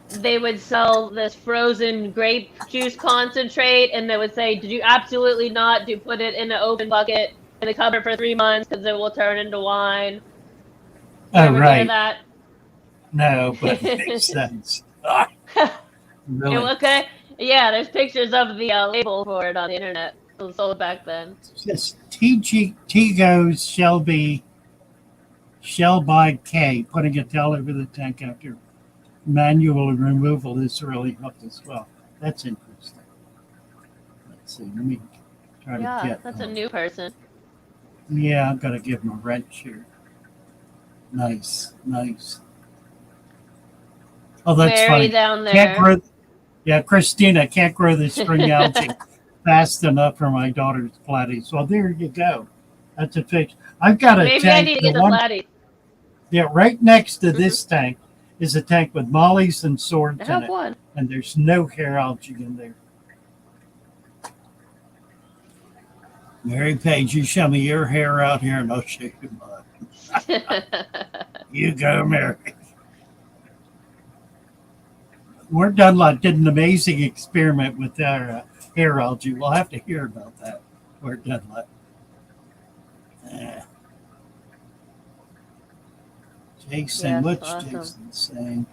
they would sell this frozen grape juice concentrate, and they would say, "Did you absolutely not do put it in an open bucket in the cupboard for 3 months because it will turn into wine?" Oh, right. Hear that? No, but it makes sense. Really? Okay. Yeah, there's pictures of the label for it on the internet. It was sold back then. Just T-Goes Shelby Shell by K, putting a towel over the tank after manual removal. This really helped as well. That's interesting. Let's see. Let me try to get. Yeah, that's a new person. Yeah, I've got to give him a wrench here. Nice. Oh, that's Mary funny. down there. Christina can't grow the string algae fast enough for my daughter's platies. Well, there you go. That's a fix. I've got a Maybe tank. I need to get the platies. Yeah, right next to this tank is a tank with mollies and swords I in have it. one. And there's no hair algae in there. Mary Page, you show me your hair out here and I'll show you mine. You go, Mary. We're Dunlop did an amazing experiment with our hair algae. We'll have to hear about that. We're Dunlop. Jason, Yes, what's awesome. Jason saying?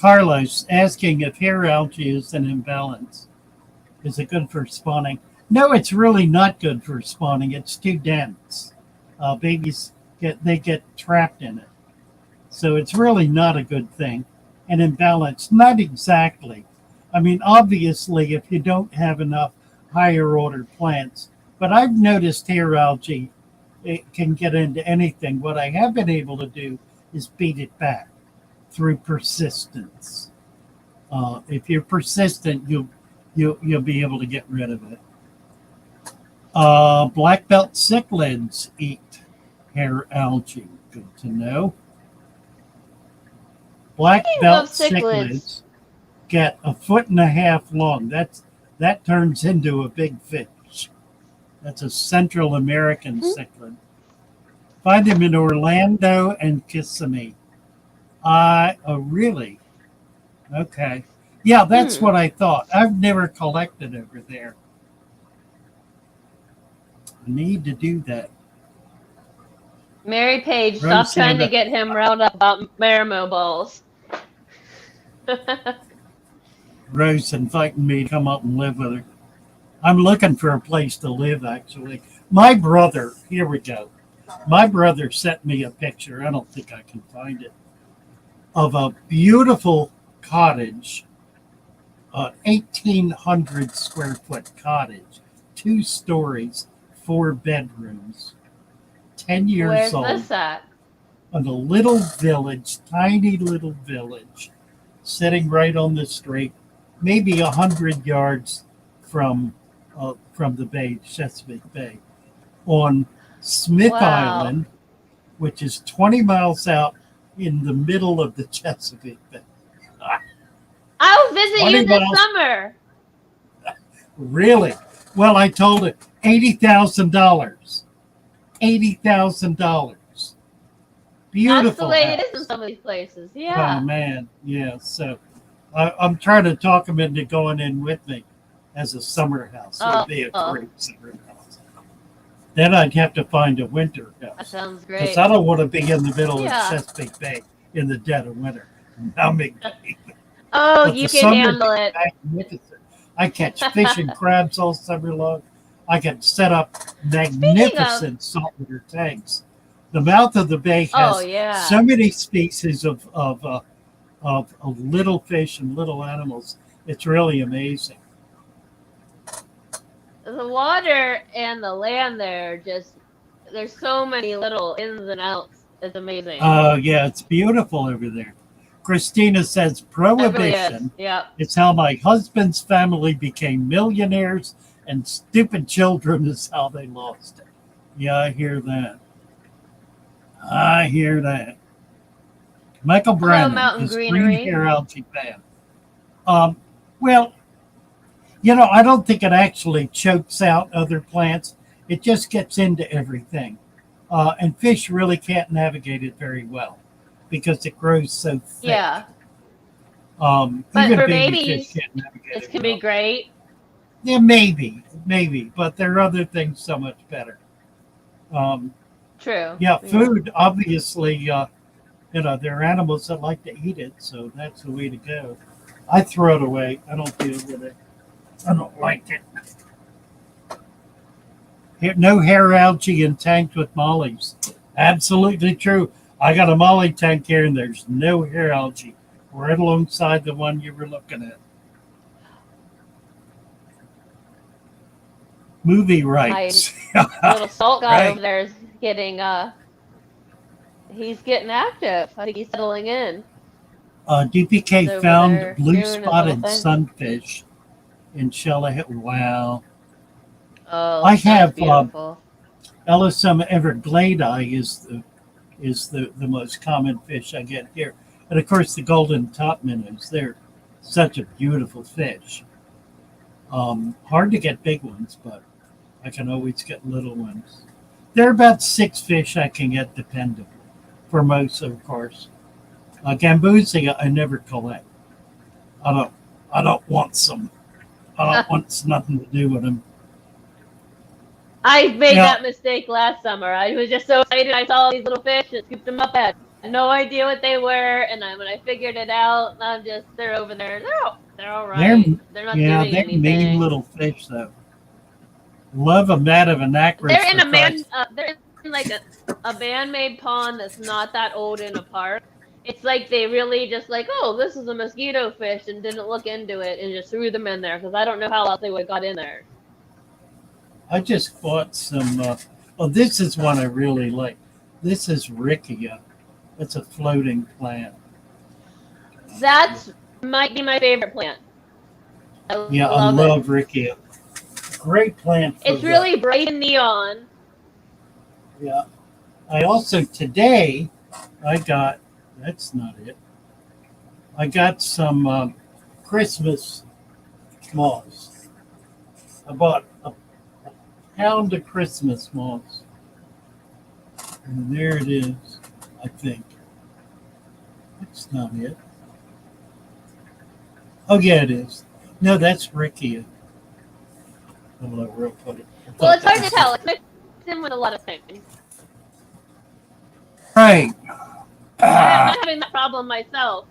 Carlos asking if hair algae is an imbalance. Is it good for spawning? No, it's really not good for spawning. It's too dense. Babies get trapped in it. So it's really not a good thing. An imbalance, not exactly. I mean, obviously, if you don't have enough higher order plants, but I've noticed hair algae, it can get into anything. What I have been able to do is beat it back through persistence. If you're persistent, you'll be able to get rid of it. Black belt cichlids eat hair algae. Good to know. Black belt cichlids get 1.5 feet long. That turns into a big fish. That's a Central American cichlid. Find them in Orlando and Kissimmee. Oh, really? Okay. Yeah, that's Hmm. what I thought. I've never collected over there. I need to do that. Mary Page, stop trying to Rosanna, get him riled up about Marimo balls. Rose inviting me to come up and live with her. I'm looking for a place to live, actually. My brother, here we go. My brother sent me a picture. I don't think I can find it of a beautiful cottage, an 1,800 square foot cottage, 2 stories, 4 bedrooms, 10 years Where's old, this at? in a little village, tiny little village, sitting right on the street, maybe 100 yards from the bay, Chesapeake Bay, on Smith Wow. Island, which is 20 miles out in the middle of the Chesapeake Bay. I'll visit you 20 this miles, summer. really? Well, I told it $80,000. $80,000. That's the Beautiful way it is in house. some of these places. Oh Yeah. man, yeah. So I'm trying to talk him into going in with me as a summer house. It would be a Oh, great summer house. Then I'd have to find a winter that house sounds because great. I don't want to be in the middle of Yeah. Chesapeake Bay in the dead of winter. Numbing. Oh, But the you can summer handle is it. magnificent. I catch fish and crabs all summer long. I can set up Speaking of, magnificent saltwater tanks. The mouth of the bay oh has so yeah. many species of little fish and little animals. It's really amazing. The water and the land there just there's so many little ins and outs. It's amazing. Yeah, it's beautiful over there. Christina says It really is. prohibition Yep. is how my husband's family became millionaires, and stupid children is how they lost it. Yeah, I hear that. I hear that. Michael Hello, Brennan Mountain is green Greenery. hair algae fan. Um, well, I don't think it actually chokes out other plants. It just gets into everything. And fish really can't navigate it very well because it grows so thick. Yeah. But Even for baby fish babies, can't navigate this it can be well. great. Yeah, maybe, but there are other things so much better. Um, True. yeah, Yeah. food, obviously, there are animals that like to eat it, so that's the way to go. I throw it away. I don't deal with it. I don't like it. No hair algae in tanks with mollies. Absolutely true. I got a molly tank here, and there's no hair algae right alongside the one you were looking at. Movie My rights. little salt guy Right. over there is getting he's getting active. I think he's settling in. DPK He's over found there blue doing his little spotted thing. sunfish in Shelley. Wow. Oh, I that's have beautiful. Ellisum evergladi is the most common fish I get here. And of course the golden top minnows. They're such a beautiful fish. Hard to get big ones, but I can always get little ones. There are about 6 fish I can get dependably. For most, of course. Gambusia I never collect. I don't I don't want some. I don't want nothing to do with them. I made Yeah, that mistake last summer. I was just so excited. I saw all these little fish and scooped them up. I had no idea what they were, and when I figured it out, they're over there. They're all they're right. They're not doing they're mean anything. little fish though. Love a mat of anacris They're in for a man. Christ. They're in like a man-made pond that's not that old in a park. It's like they really just like, oh, this is a mosquito fish, and didn't look into it and just threw them in there because I don't know how else they would have got in there. I just bought some. Oh, this is one I really like. This is Rickia. It's a floating plant. That's might be my favorite plant. I Yeah, I love it. love Rickia. Great plant for It's really bright and neon. yeah. I also today I got. That's not it. I got some Christmas moss. I bought a pound of Christmas moss. And there it is, I think. That's not it. Oh, yeah, it is. No, that's Ricky. I don't know where I put it. I Well, thought it's that hard to was tell. it. It's mixed in with a lot of things. Right. I'm Ah, having that problem myself.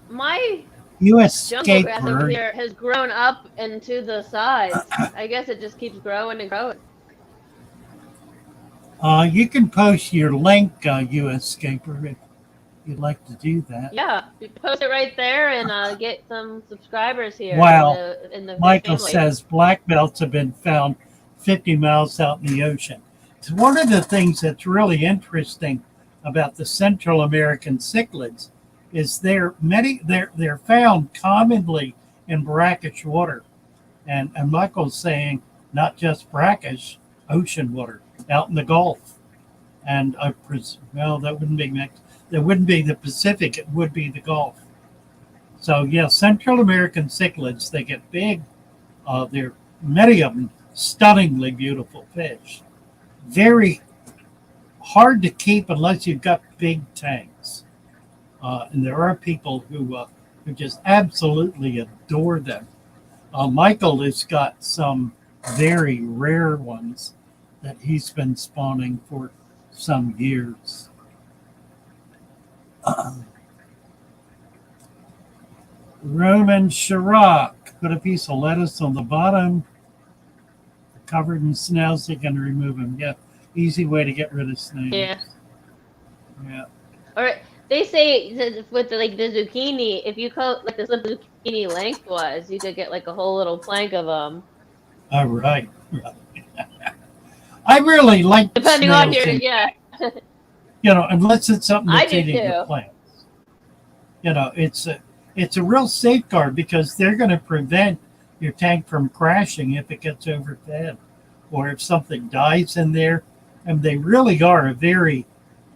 My you jungle grass over escaper. here has grown up into the sides. I guess it just keeps growing and growing. You can post your link, you escaper, if you'd like to do that. Yeah, you can post it right there and get some subscribers here Wow. in the Fish Michael family. says black belts have been found 50 miles out in the ocean. It's one of the things that's really interesting about the Central American cichlids is they're found commonly in brackish water. And Michael's saying not just brackish, ocean water out in the Gulf. And well, that wouldn't be that wouldn't be the Pacific, it would be the Gulf. So yeah, Central American cichlids, they get big. They're many of them stunningly beautiful fish. Very hard to keep unless you've got big tanks. And there are people who just absolutely adore them. Michael has got some very rare ones that he's been spawning for some years. Roman Chirac put a piece of lettuce on the bottom, covered in snails. So you can remove them. Yeah, easy way to get rid of snails. Yeah. Yeah. Or they say that with the zucchini, if you cut like the zucchini lengthwise, you could get like a whole little plank of them. All right. Right. I really like Depending on snails. yeah. Unless it's something I that's do eating the too. plants. It's a real safeguard because they're going to prevent your tank from crashing if it gets overfed or if something dies in there. And they really are a very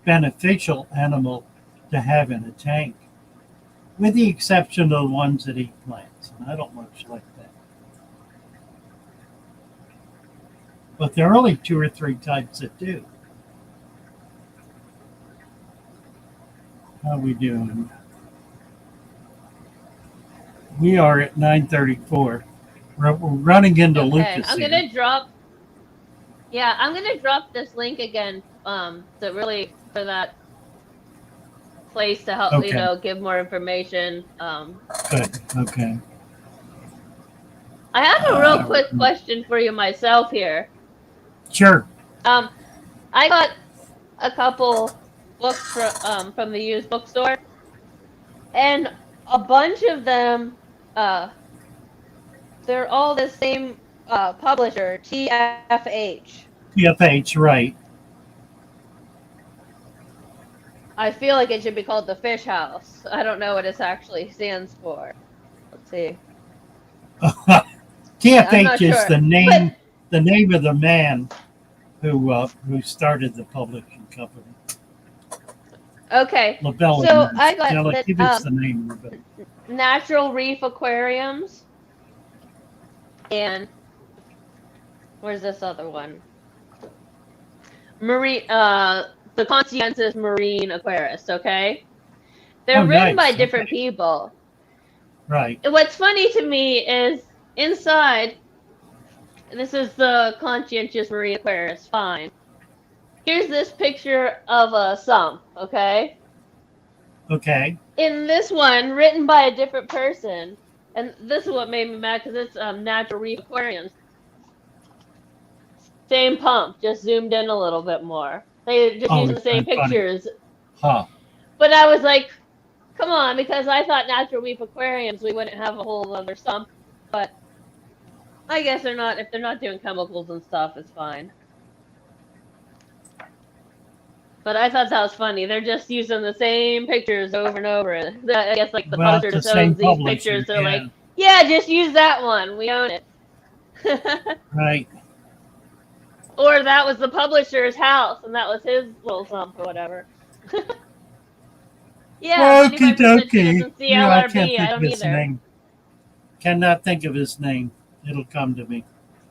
beneficial animal to have in a tank, with the exception of the ones that eat plants. And I don't much like that. But there are only 2 or 3 types that do. How we doing? We are at 9:34. We're running into Okay, Lucas I'm here. gonna drop. Yeah, I'm gonna drop this link again. To really for that place to help Okay. give more information. Good. Okay. I have a real quick question for you myself here. Sure. I got a couple books from the used bookstore, and a bunch of them, they're all the same publisher, TFH. TFH, right. I feel like it should be called the Fish House. I don't know what it actually stands for. Let's see. TFH is sure. the name of the man who started the publishing company. Okay. LaBella. So I got give us the name of it. Natural Reef Aquariums. And where's this other one? The Conscientious Marine Aquarist, okay? They're written by different people. Right. And what's funny to me is inside, this is the Conscientious Marine Aquarist, fine. Here's this picture of a sump, okay? Okay. In this one, written by a different person, and this is what made me mad because it's Natural Reef Aquariums. Same pump, just zoomed in a little bit more. They just used the same pictures. Huh. But I was like, come on, because I thought Natural Reef Aquariums, we wouldn't have a whole other sump. But I guess they're not. If they're not doing chemicals and stuff, it's fine. But I thought that was funny. They're just using the same pictures over and over. I guess like the publisher just owns these pictures. They're like, yeah, just use that one. We own it. Right. Or that was the publisher's house, and that was his little sump or whatever. Yeah, Okie dokie. I can't think of his name. Cannot think of his name. It'll come to me.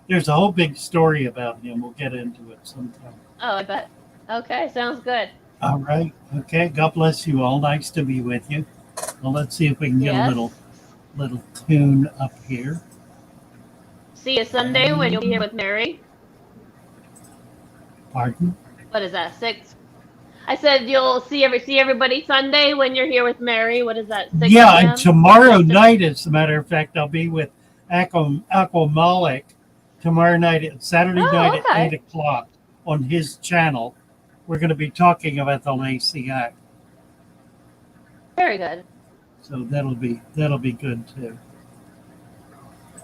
There's a whole big story about him. We'll get into it sometime. Oh, I bet. Okay, sounds good. All right. Okay. God bless you all. Nice to be with you. Well, let's see if we can get a Yes. little tune up here. See you Sunday when you'll be here with Mary. Pardon? What is that? 6. I said you'll see everybody Sunday when you're here with Mary. What is that? 6 Yeah, and p.m. tomorrow Eastern? night, as a matter of fact, I'll be with Aquamalik tomorrow night, Saturday night Oh, at okay. 8 o'clock on his channel. We're going to be talking about the Lacey Act, Very good. so that'll be good too.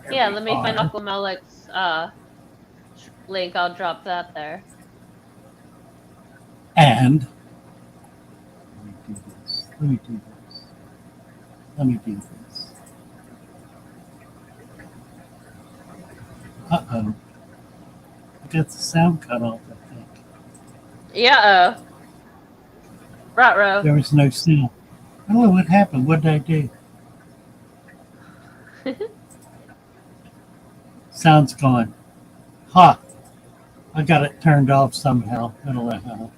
There Yeah, we let me find are. Aquamalic's link. I'll drop that there. And let me do this. Let me do this. Let me do this. Uh-oh. I got the sound cut off, I think. Yeah. Ruh-roh. There was no sound. I don't know what happened. What did I do? Sound's gone. Ha! I got it turned off somehow. I don't know how.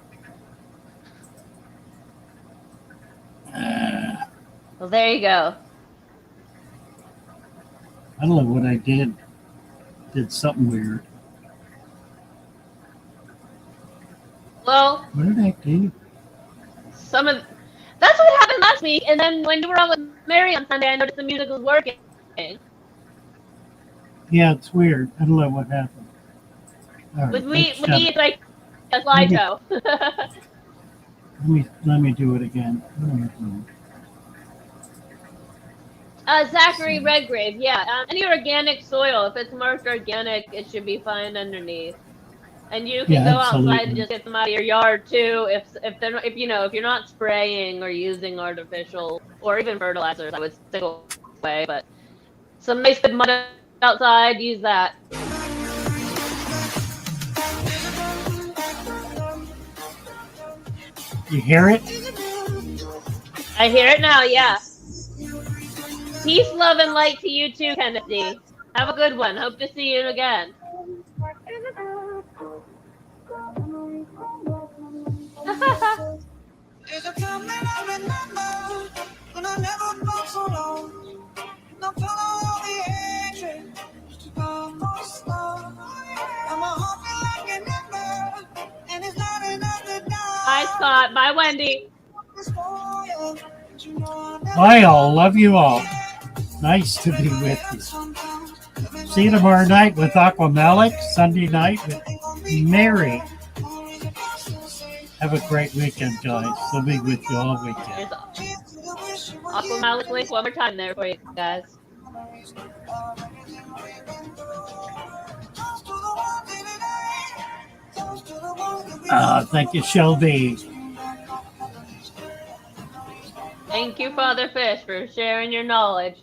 Well, there you go. I don't know what I did. Did something weird. Well, What did I do? that's what happened last week. And then when you were on with Mary on Sunday, I noticed the music was working. Yeah, it's weird. I don't know what happened. All right, With me, let's with shut me, it. it's like a slideshow. Let me do it again. Zachary Redgrave, yeah. Any organic soil, if it's marked organic, it should be fine underneath. And you can Yeah, go outside and absolutely. just get them out of your yard too. If you're not spraying or using artificial or even fertilizers, I would stay away. But some nice good mud outside, use that. You hear it? I hear it now, yeah. Peace, love, and light to you too, Kenneth D. Have a good one. Hope to see you again. There's a time that I remember when I never felt so low. Now follow all the hatred to go for slow. And my heart feel like an ember, and it's not enough to die. Bye, Scott. Bye, Wendy. Bye, all. Love you all. Nice to be with you. See you tomorrow night with Aquamalik. Sunday night with Mary. Have a great weekend, guys. I'll be with you all weekend. There's Aquamalik link one more time there for you guys. Thank you, Shelby. Thank you, Father Fish, for sharing your knowledge.